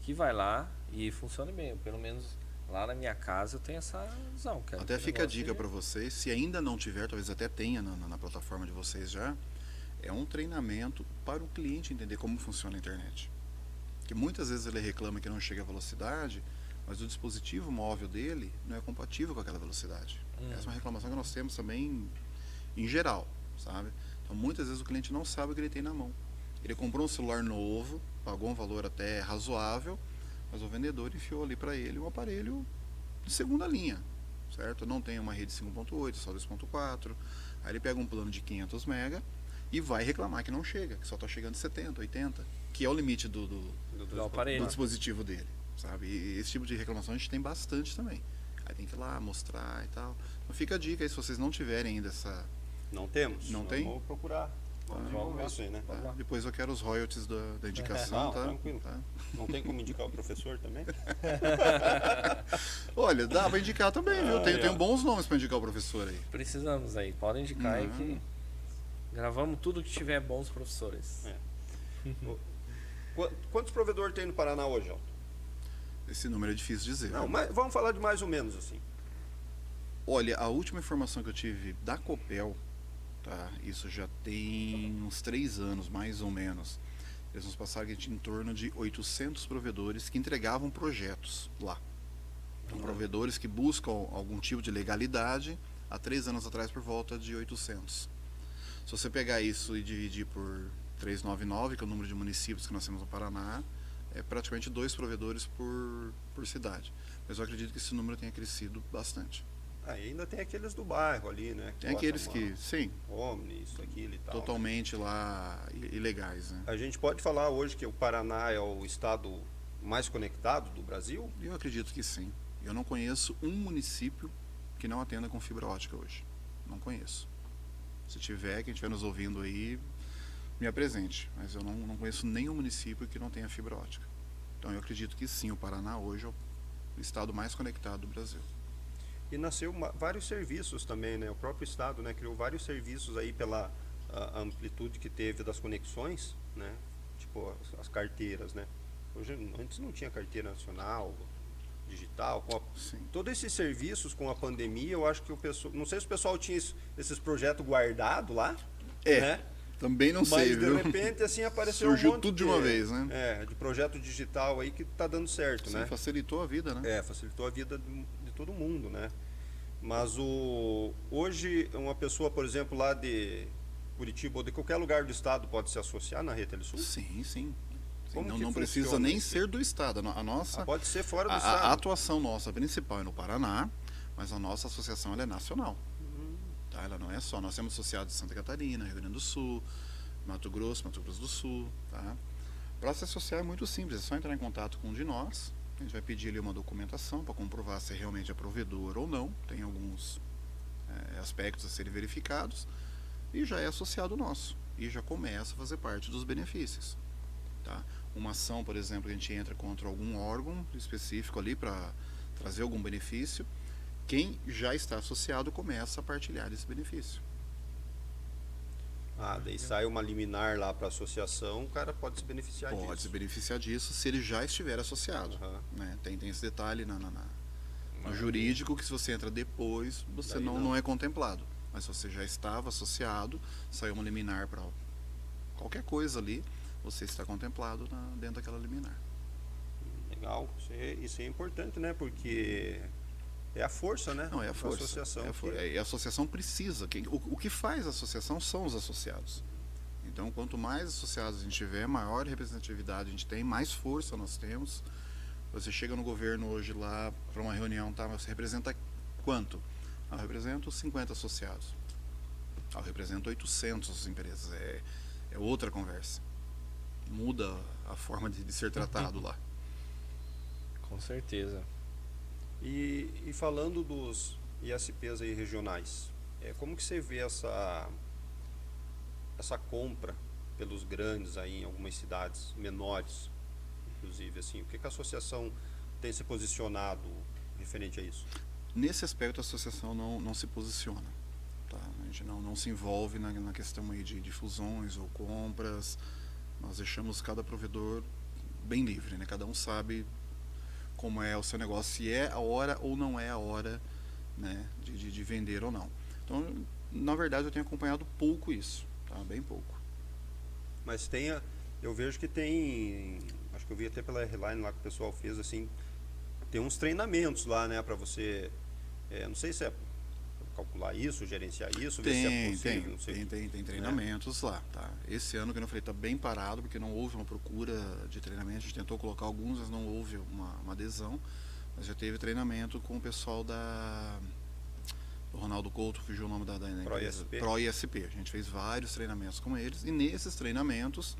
que vai lá e funcione bem. Pelo menos lá na minha casa eu tenho essa visão. Quero Até que o fica a negócio dica para vocês, se ainda não tiver, talvez até tenha na plataforma de vocês já, é um treinamento para o cliente entender como funciona a internet. Porque muitas vezes ele reclama que não chega a velocidade, mas o dispositivo móvel dele não é compatível com aquela velocidade. Essa é uma reclamação que nós temos também em geral, sabe? Então muitas vezes o cliente não sabe o que ele tem na mão. Ele comprou um celular novo, pagou um valor até razoável, mas o vendedor enfiou ali para ele um aparelho de segunda linha, certo? Não tem uma rede 5.8, só 2.4. Aí ele pega um plano de 500 mega e vai reclamar que não chega, que só está chegando 70, 80, que é o limite Do aparelho. do dispositivo dele, sabe? E esse tipo de reclamação a gente tem bastante também. Aí tem que ir lá mostrar e tal. Então fica a dica aí, se vocês não tiverem ainda essa... Não temos. Não Nós tem? Vamos procurar. Vamos desenvolver isso aí, né? Tá? Depois eu quero os royalties da indicação, Não, tá? tranquilo. Tá? Não tem como indicar o professor também? Olha, dá pra indicar também, viu? Tem ó. bons nomes pra indicar o professor aí. Precisamos aí. Podem indicar aí que gravamos tudo que tiver bons professores. É. Quantos provedores tem no Paraná hoje, Elton? Esse número é difícil de dizer. Não, viu? mas vamos falar de mais ou menos assim. Olha, a última informação que eu tive da Copel, tá? Isso já tem uns 3 anos, mais ou menos. Eles nos passaram que tinha em torno de 800 provedores que entregavam projetos lá. Então, provedores que buscam algum tipo de legalidade, há 3 anos atrás por volta de 800. Se você pegar isso e dividir por 399, que é o número de municípios que nós temos no Paraná, é praticamente 2 provedores por cidade. Mas eu acredito que esse número tenha crescido bastante. Ainda tem aqueles do bairro ali, né? Tem aqueles que, sim, Omni, isso, aquilo e tal. totalmente lá ilegais, né? A gente pode falar hoje que o Paraná é o estado mais conectado do Brasil? Eu acredito que sim. Eu não conheço um município que não atenda com fibra ótica hoje. Não conheço. Se tiver, quem estiver nos ouvindo aí, me apresente. Mas eu não conheço nenhum município que não tenha fibra ótica. Então eu acredito que sim, o Paraná hoje é o estado mais conectado do Brasil. E nasceu vários serviços também, né? O próprio estado, né, criou vários serviços aí pela a amplitude que teve das conexões, né? Tipo as carteiras, né? Hoje, antes não tinha carteira nacional, digital, Sim. todos esses serviços com a pandemia, eu acho que o pessoal, não sei se o pessoal tinha esses projetos guardados lá, né? Também não Mas sei, de viu? repente assim apareceu Surgiu um monte tudo de uma vez, né? de projeto digital aí que tá dando certo, Sim, né? facilitou a vida, né? Facilitou a vida de todo mundo, né? Mas hoje uma pessoa, por exemplo, lá de Curitiba ou de qualquer lugar do estado pode se associar na Rede Telesul? Sim, sim. Como Não, que não precisa funciona nem isso? ser do estado. A nossa Pode ser fora do a estado. atuação nossa principal é no Paraná, mas a nossa associação ela é nacional. Tá? Ela não é só. Nós temos associados em Santa Catarina, Rio Grande do Sul, Mato Grosso do Sul. Tá? Para se associar é muito simples, é só entrar em contato com um de nós. A gente vai pedir ali uma documentação para comprovar se realmente é provedor ou não. Tem alguns aspectos a serem verificados. E já é associado nosso. E já começa a fazer parte dos benefícios. Tá? Uma ação, por exemplo, que a gente entra contra algum órgão específico ali para trazer algum benefício, quem já está associado começa a partilhar desse benefício. Daí sai uma liminar lá para a associação, o cara pode se beneficiar disso. Pode se beneficiar disso se ele já estiver associado. Aham. Né? Tem esse detalhe no jurídico que se você entra depois, você Daí não é contemplado. Mas se você já estava associado, saiu uma liminar para qualquer coisa ali, você está contemplado dentro daquela liminar. Legal, isso é importante, né? Porque é a força, né? Não, é a da força. associação. A associação precisa. O que faz a associação são os associados. Então, quanto mais associados a gente tiver, maior representatividade a gente tem, mais força nós temos. Você chega no governo hoje lá para uma reunião, tá? Você representa quanto? Eu represento 50 associados. Eu represento 800 empresas. É outra conversa. Muda a forma de ser tratado lá. Com certeza. E falando dos ISPs aí regionais, como que você vê essa compra pelos grandes aí em algumas cidades menores, inclusive, assim, o que a associação tem se posicionado referente a isso? Nesse aspecto, a associação não se posiciona. Tá? A gente não se envolve na questão aí de fusões ou compras. Nós deixamos cada provedor bem livre, né? Cada um sabe como é o seu negócio, se é a hora ou não é a hora, né, de vender ou não. Então, na verdade, eu tenho acompanhado pouco isso, tá? Bem pouco. Mas eu vejo que tem, acho que eu vi até pela headline lá que o pessoal fez, assim, tem uns treinamentos lá, né, para você, não sei se é calcular isso, gerenciar isso, ver se é possível, não sei. Tem treinamentos lá, tá? Esse ano, que eu falei, está bem parado, porque não houve uma procura de treinamento. A gente tentou colocar alguns, mas não houve uma adesão. Mas já teve treinamento com o pessoal do Ronaldo Couto, fugiu o nome da empresa. ProISP. A gente fez vários treinamentos com eles. E nesses treinamentos,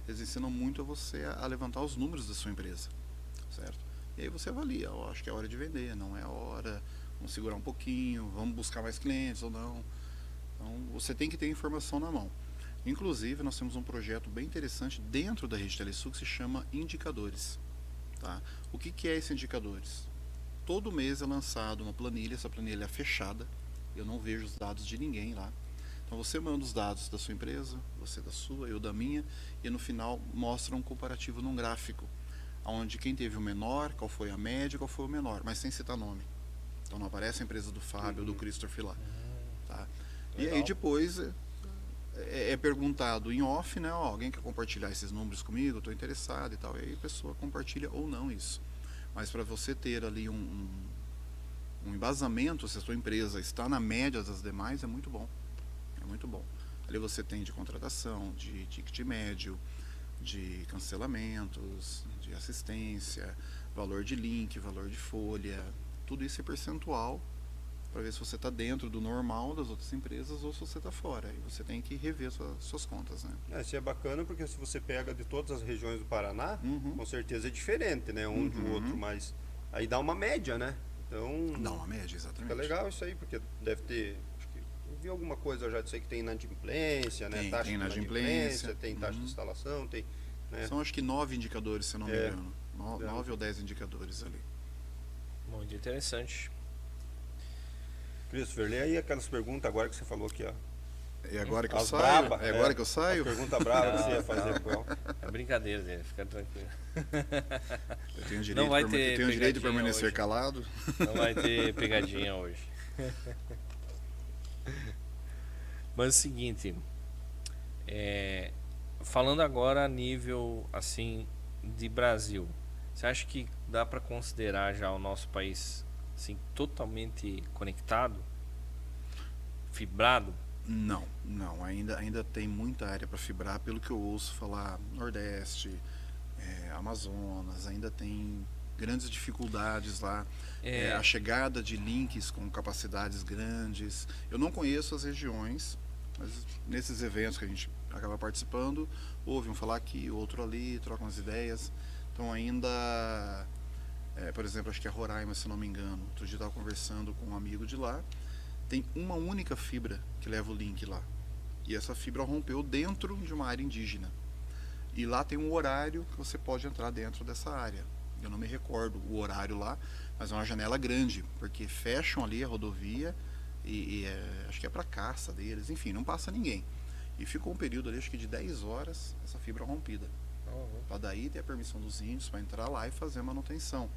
eles ensinam muito a você a levantar os números da sua empresa, certo? E aí você avalia, eu acho que é hora de vender, não é a hora, vamos segurar um pouquinho, vamos buscar mais clientes ou não. Então, você tem que ter informação na mão. Inclusive, nós temos um projeto bem interessante dentro da Rede Telesul que se chama Indicadores. Tá? O que é esse Indicadores? Todo mês é lançado uma planilha, essa planilha é fechada, eu não vejo os dados de ninguém lá. Então você manda os dados da sua empresa, você da sua, eu da minha, e no final mostra um comparativo num gráfico, onde quem teve o menor, qual foi a média, qual foi o menor, mas sem citar nome. Então não aparece a empresa do Fábio ou do Christopher lá. Tá? E aí depois é perguntado em off, né? Ó, alguém quer compartilhar esses números comigo? Estou interessado e tal. E aí a pessoa compartilha ou não isso. Mas para você ter ali um embasamento, se a sua empresa está na média das demais, é muito bom. É muito bom. Ali você tem de contratação, de ticket médio, de cancelamentos, de assistência, valor de link, valor de folha, tudo isso é percentual para ver se você está dentro do normal das outras empresas ou se você está fora. E você tem que rever suas contas, né? Isso é bacana porque se você pega de todas as regiões do Paraná, com certeza é diferente, né? Um de outro, mas aí dá uma média, né? Então, dá uma média, exatamente. Fica legal isso aí, porque deve ter... Eu vi alguma coisa já disso aí que tem inadimplência, né? Taxa tem de inadimplência, tem taxa de instalação, tem... Né? São acho que 9 indicadores, se eu não me engano. 9 ou 10 indicadores ali. Muito interessante. Christopher, lê aí aquelas perguntas agora que você falou aqui, ó. É agora que eu As saio? braba, É agora que eu saio? Pergunta brava que você ia fazer com ela. É brincadeira dele, fica tranquilo. Eu tenho direito, Não vai ter tenho direito de pegadinha permanecer hoje. calado. Não vai ter pegadinha hoje. Mas é o seguinte, falando agora a nível assim de Brasil, você acha que dá para considerar já o nosso país assim totalmente conectado, fibrado? Não, ainda tem muita área para fibrar, pelo que eu ouço falar. Nordeste, Amazonas, ainda tem grandes dificuldades lá. A chegada de links com capacidades grandes. Eu não conheço as regiões, mas nesses eventos que a gente acaba participando, ouve um falar aqui, outro ali, trocam as ideias. Então ainda, por exemplo, acho que é Roraima, se não me engano. Outro dia eu estava conversando com um amigo de lá. Tem uma única fibra que leva o link lá. E essa fibra rompeu dentro de uma área indígena. E lá tem um horário que você pode entrar dentro dessa área. Eu não me recordo o horário lá, mas é uma janela grande, porque fecham ali a rodovia e acho que é para caça deles, enfim, não passa ninguém. E ficou um período ali, acho que de 10 horas, essa fibra rompida. Para daí ter a permissão dos índios para entrar lá e fazer a manutenção.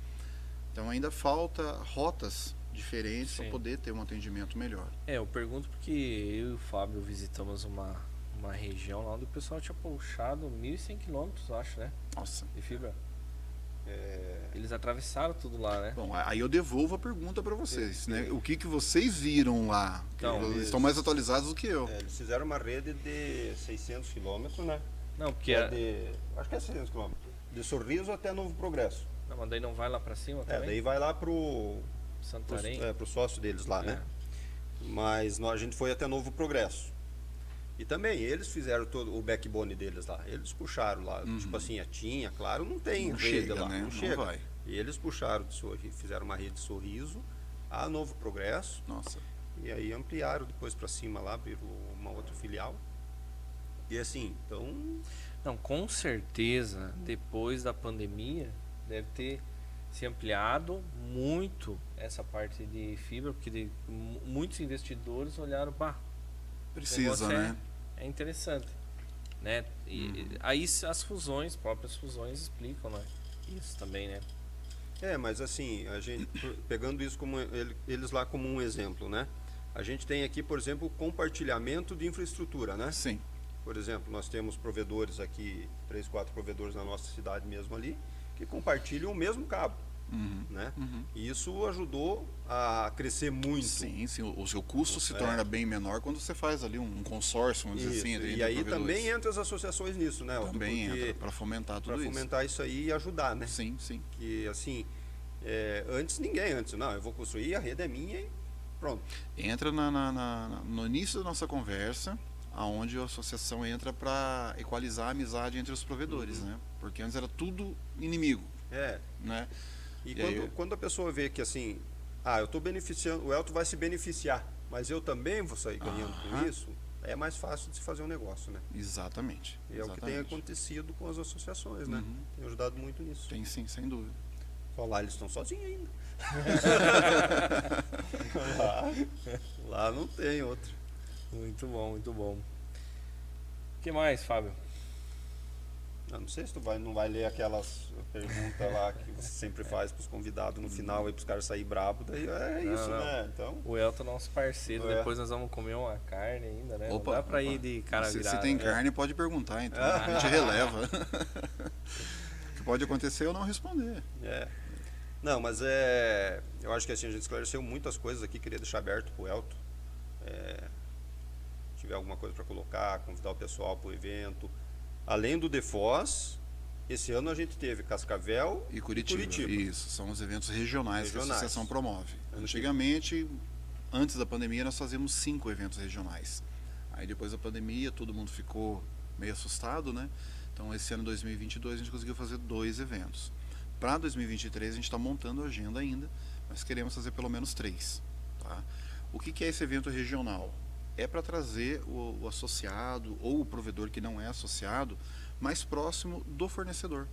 Então ainda falta rotas diferentes para poder ter um atendimento melhor. Eu pergunto porque eu e o Fábio visitamos uma região lá onde o pessoal tinha puxado 1.100 quilômetros, acho, né? Nossa. De fibra. Eles atravessaram tudo lá, né? Bom, aí eu devolvo a pergunta para vocês, né? O que vocês viram lá? Então, eles estão mais atualizados do que eu. Eles fizeram uma rede de 600 quilômetros, né? Não, porque acho que é 600 quilômetros. De Sorriso até Novo Progresso. Não, mas daí não vai lá pra cima também? Daí vai lá pro Santarém? Pro sócio deles lá, né? Mas a gente foi até Novo Progresso. E também eles fizeram todo o backbone deles lá. Eles puxaram lá, tipo assim, tinha, claro, não tem não rede chega, lá, né? não chega. Vai. E eles puxaram, fizeram uma rede de Sorriso a Novo Progresso. Nossa. E aí ampliaram depois para cima lá, abriram uma outra filial. E assim, então... Não, com certeza, depois da pandemia, deve ter se ampliado muito essa parte de fibra, porque muitos investidores olharam, precisa, né? É interessante, né? E aí as próprias fusões explicam, né? Isso também, né? Mas assim, a gente pegando isso como eles lá como um exemplo, né? A gente tem aqui, por exemplo, compartilhamento de infraestrutura, né? Sim. Por exemplo, nós temos provedores aqui, 3, 4 provedores na nossa cidade mesmo ali, que compartilham o mesmo cabo. né? E isso ajudou a crescer muito. Sim, sim. O seu custo se É. torna bem menor quando você faz ali um consórcio, vamos dizer Isso, assim. entre e aí provedores. também entra as associações nisso, né? Otto? Também Porque entra para fomentar tudo para isso. fomentar isso aí e ajudar, né? Sim, sim. Que assim, antes não, eu vou construir, a rede é minha e pronto. Entra no início da nossa conversa, aonde a associação entra para equalizar a amizade entre os provedores, né? Porque antes era tudo inimigo, É. né? E E quando, aí- quando a pessoa vê que assim, eu estou beneficiando, o Elton vai se beneficiar, mas eu também vou sair ganhando com Aham. isso, é mais fácil de se fazer um negócio, né? Exatamente. E é o que tem exatamente. acontecido com as associações, né? Uhum. Tem ajudado muito nisso. Tem sim, sem dúvida. Só lá eles estão sozinhos ainda. lá não tem outro. Muito bom, muito bom. O que mais, Fábio? Eu não sei se tu não vai ler aquelas perguntas lá que você sempre faz para os convidados no final aí para os caras saírem brabo, daí isso, não. né? Então, O Elton é nosso parceiro, É. depois nós vamos comer uma carne ainda, né? Opa, não dá pra opa. ir de cara se virada. tem né? carne, pode perguntar, então a gente releva. O que pode acontecer é eu não responder. Não, mas eu acho que assim a gente esclareceu muitas coisas aqui, queria deixar aberto pro Elton. Se tiver alguma coisa para colocar, convidar o pessoal para o evento. Além do DeFoz, esse ano a gente teve Cascavel E Curitiba. Isso, são os eventos regionais que a Regionais. associação promove. Ano que- Antigamente, antes da pandemia, nós fazíamos 5 eventos regionais. Aí depois da pandemia, todo mundo ficou meio assustado, né? Então esse ano 2022 a gente conseguiu fazer 2 eventos. Para 2023 a gente está montando a agenda ainda, mas queremos fazer pelo menos 3. Tá? O que é esse evento regional? É para trazer o associado ou o provedor que não é associado mais próximo do fornecedor.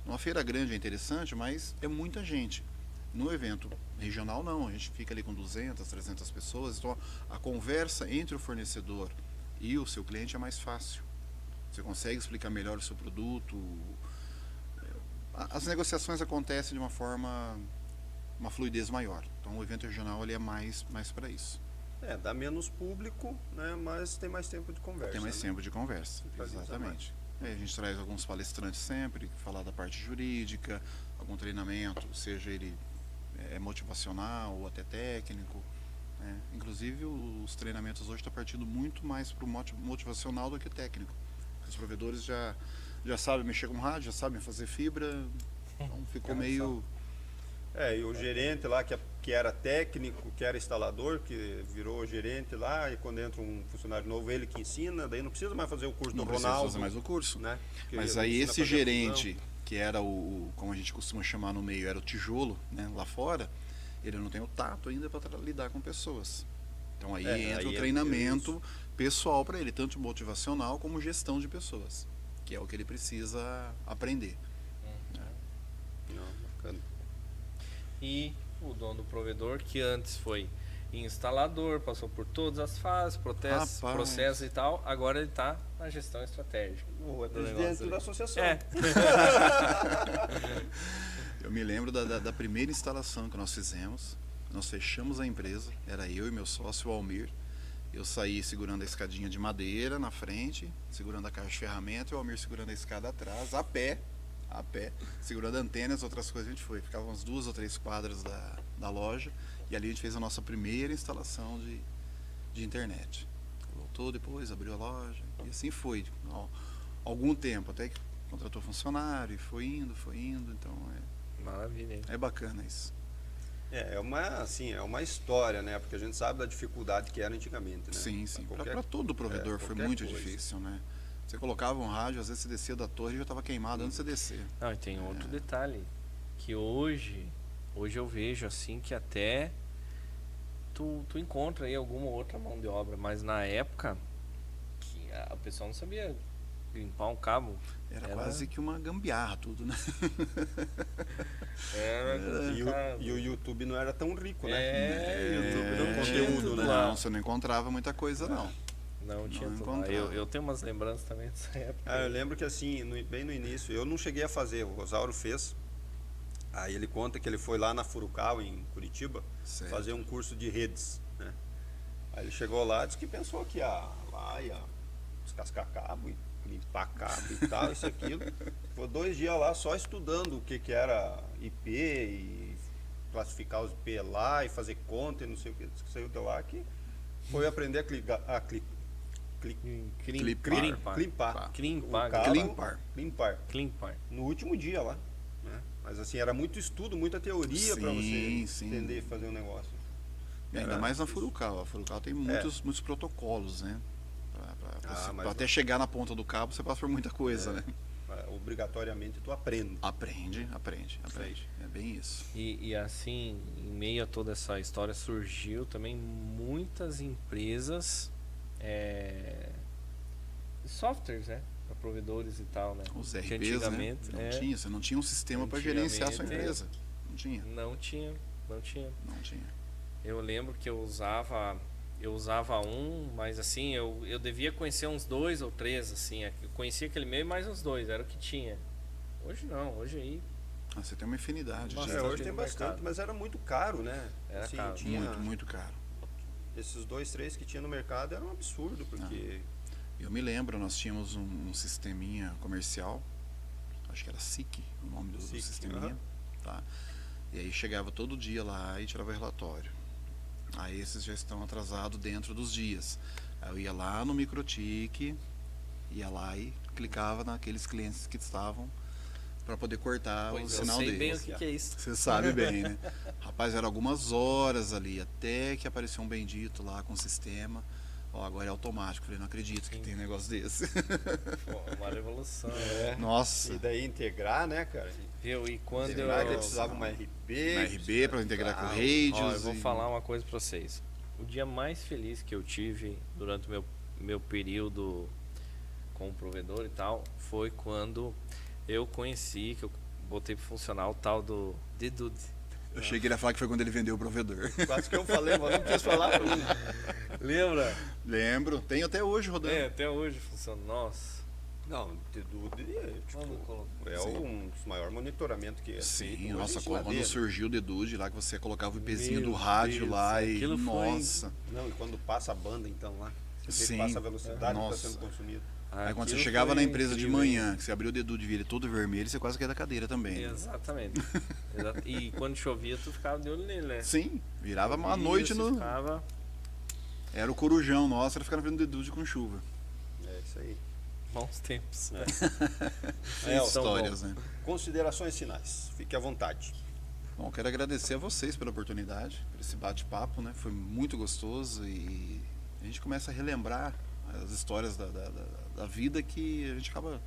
Uma feira grande é interessante, mas é muita gente. No evento regional não, a gente fica ali com 200, 300 pessoas, então a conversa entre o fornecedor e o seu cliente é mais fácil. Você consegue explicar melhor o seu produto. As negociações acontecem de uma fluidez maior. Então o evento regional ele é mais para isso. dá menos público, né? Mas tem mais tempo de conversa. Tem mais né? tempo de conversa, Centraliza exatamente. Aí a gente traz alguns palestrantes sempre, falar da parte jurídica, algum treinamento, seja ele motivacional ou até técnico. Né? Inclusive os treinamentos hoje estão partindo muito mais para o motivacional do que técnico. Os provedores já sabem mexer com rádio, já sabem fazer fibra, então ficou meio... E o gerente lá, que era técnico, que era instalador, que virou gerente lá, e quando entra um funcionário novo, ele que ensina, daí não precisa mais fazer o curso Não do precisa Ronaldo. fazer mais o curso. Né? Que Mas ele aí ensina a esse fazer a gerente, que era como a gente costuma chamar no meio, era o tijolo, né, lá fora, ele não tem o tato ainda para lidar com pessoas. Então aí entra aí o é treinamento pessoal para ele, tanto motivacional como gestão de pessoas, que é o que ele precisa aprender. fusão. Não, bacana. E o dono do provedor, que antes foi instalador, passou por todas as fases, Rapaz. processo e tal, agora ele está na gestão estratégica. É do presidente negócio da ali. associação. Eu me lembro da primeira instalação que nós fizemos. Nós fechamos a empresa, era eu e meu sócio, o Almir. Eu saí segurando a escadinha de madeira na frente, segurando a caixa de ferramenta, e o Almir segurando a escada atrás, a pé, segurando antenas, outras coisas. A gente foi. Ficava umas 2 ou 3 quadras da loja, e ali a gente fez a nossa primeira instalação de internet. Voltou depois, abriu a loja, e assim foi. Algum tempo, até que contratou funcionário, e foi indo, então Maravilha, hein? é bacana isso. É uma história, né? Porque a gente sabe da dificuldade que era antigamente, né? Sim, sim. Pra qualquer- Para todo provedor foi qualquer muito coisa. difícil, né? Você colocava um rádio, às vezes você descia da torre e já estava queimado antes de você descer. Não, e tem outro detalhe, que hoje eu vejo assim que até tu encontra aí alguma outra mão de obra, mas na época que a pessoa não sabia limpar um cabo. Era quase que uma gambiarra tudo, né? Era complicado. E o YouTube não era tão rico, né? YouTube não É, tinha conteúdo, tudo né? lá. Não, você não encontrava muita coisa, não. Não tinha Não tudo lá. encontrava. Eu tenho umas lembranças também dessa época. Eu lembro que assim, bem no início, eu não cheguei a fazer, o Rosauro fez. Aí ele conta que ele foi lá na Furukawa, em Curitiba, Certo. fazer um curso de redes, né? Aí ele chegou lá e disse que pensou que lá ia descascar cabo e limpar cabo e tal, isso e aquilo. Ficou 2 dias lá só estudando o que era IP e classificar os IP lá e fazer conta e não sei o que saiu de lá, que foi aprender a Climpar. Climpar. No último dia lá. Né? Mas assim, era muito estudo, muita teoria para você entender fazer um negócio. E ainda mais na Furukawa. A Furukawa tem muitos protocolos, né? Pra até chegar na ponta do cabo, você passa por muita coisa, né? Obrigatoriamente tu aprende. Aprende. É bem isso. E assim, em meio a toda essa história, surgiu também muitas empresas, softwares, né? Para provedores e tal, né? Os Que RPs, antigamente, né? Você não tinha um sistema para gerenciar a sua empresa. Não tinha. Não tinha. Eu lembro que eu usava mas assim, eu devia conhecer uns 2 ou 3, assim. Eu conhecia aquele meio e mais uns 2, era o que tinha. Hoje não, hoje aí. Você tem uma infinidade. Hoje tem bastante, mercado. Mas era muito caro, né? Era assim, caro. Muito caro. Esses 2, 3 que tinha no mercado era um absurdo, porque... Eu me lembro, nós tínhamos um sisteminha comercial, acho que era SIC, o nome do sisteminha, tá? E aí chegava todo dia lá e tirava relatório. Aí esses já estão atrasados dentro dos dias. Aí eu ia lá no Microtik, ia lá e clicava naqueles clientes que estavam para poder cortar o sinal deles. Eu sei bem o que é isso. Você sabe bem, né? Rapaz, eram algumas horas ali, até que apareceu um bendito lá com o sistema. Agora é automático. Falei, não acredito que tem um negócio desse. Uma revolução. Nossa. E daí integrar, né, cara? Viu? E quando eu precisava uma RB. Uma RB para integrar com redes. Eu vou falar uma coisa para vocês. O dia mais feliz que eu tive durante o meu período como provedor e tal, foi quando eu conheci, que eu botei para funcionar o tal do Dedude. Eu achei que ele ia falar que foi quando ele vendeu o provedor. Quase que eu falei, mas não quis falar. Lembra? Lembro. Tem até hoje rodando. Até hoje funciona. Nossa. Não, Dedude é um dos maiores monitoramentos que é feito. Sim, nossa, quando surgiu o Dedude lá, que você colocava o IPzinho do rádio lá e... Nossa. Não, e quando passa a banda, então, lá. Você passa a velocidade que está sendo consumida. Aí quando você chegava na empresa de manhã, que você abriu o Dedude e via ele todo vermelho, você quase caía da cadeira também. Exatamente. E quando chovia, tu ficava de olho nele, né? Sim, virava uma noite no... Era o corujão nosso, era ficar na frente do Dedude com chuva. É isso aí. Bons tempos. Histórias, né? Considerações finais. Fique à vontade. Bom, quero agradecer a vocês pela oportunidade, por esse bate-papo, né? Foi muito gostoso e a gente começa a relembrar as histórias da vida que a gente acaba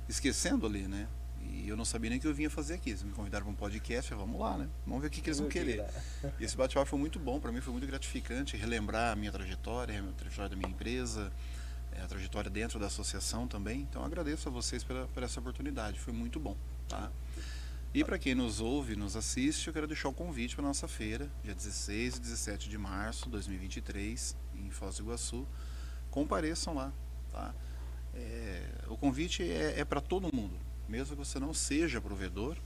esquecendo ali, né? E eu não sabia nem o que eu vinha fazer aqui. Vocês me convidaram para um podcast, vamos lá, né? Vamos ver o que eles vão querer. E esse bate-papo foi muito bom, para mim foi muito gratificante relembrar a minha trajetória da minha empresa, a trajetória dentro da associação também. Então agradeço a vocês por essa oportunidade, foi muito bom, tá? E para quem nos ouve, nos assiste, eu quero deixar o convite para a nossa feira, dia 16 e 17 de março de 2023, em Foz do Iguaçu. Compareçam lá, tá? O convite é para todo mundo, mesmo que você não seja provedor,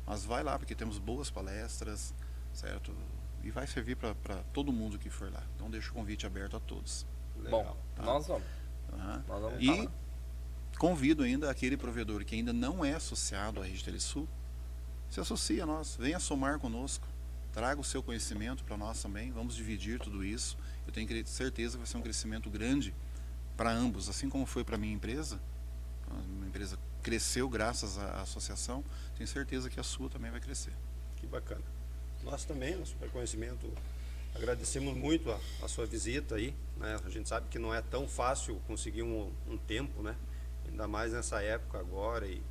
mas vai lá, porque temos boas palestras, certo? E vai servir para todo mundo que for lá. Então deixo o convite aberto a todos. Legal. Bom, tá? Nós vamos E falar. Convido ainda aquele provedor que ainda não é associado à Rede Telesul, se associe a nós, venha somar conosco, traga o seu conhecimento para nós também, vamos dividir tudo isso. Eu tenho certeza que vai ser um crescimento grande para ambos, assim como foi para a minha empresa. A minha empresa cresceu graças à associação, tenho certeza que a sua também vai crescer. Que bacana. Nós também, no Super Conhecimento, agradecemos muito a sua visita aí, né? A gente sabe que não é tão fácil conseguir um tempo, né? Ainda mais nessa época agora e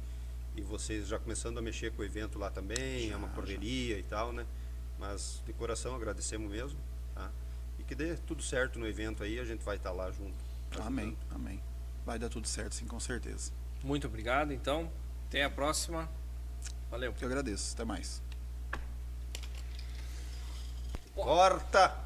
vocês já começando a mexer com o evento lá também, é uma correria e tal, né? Mas de coração agradecemos mesmo, tá? E que dê tudo certo no evento aí, a gente vai estar lá junto. Amém, amém. Vai dar tudo certo, sim, com certeza. Muito obrigado, então. Até a próxima. Valeu. Eu agradeço. Até mais. Corta!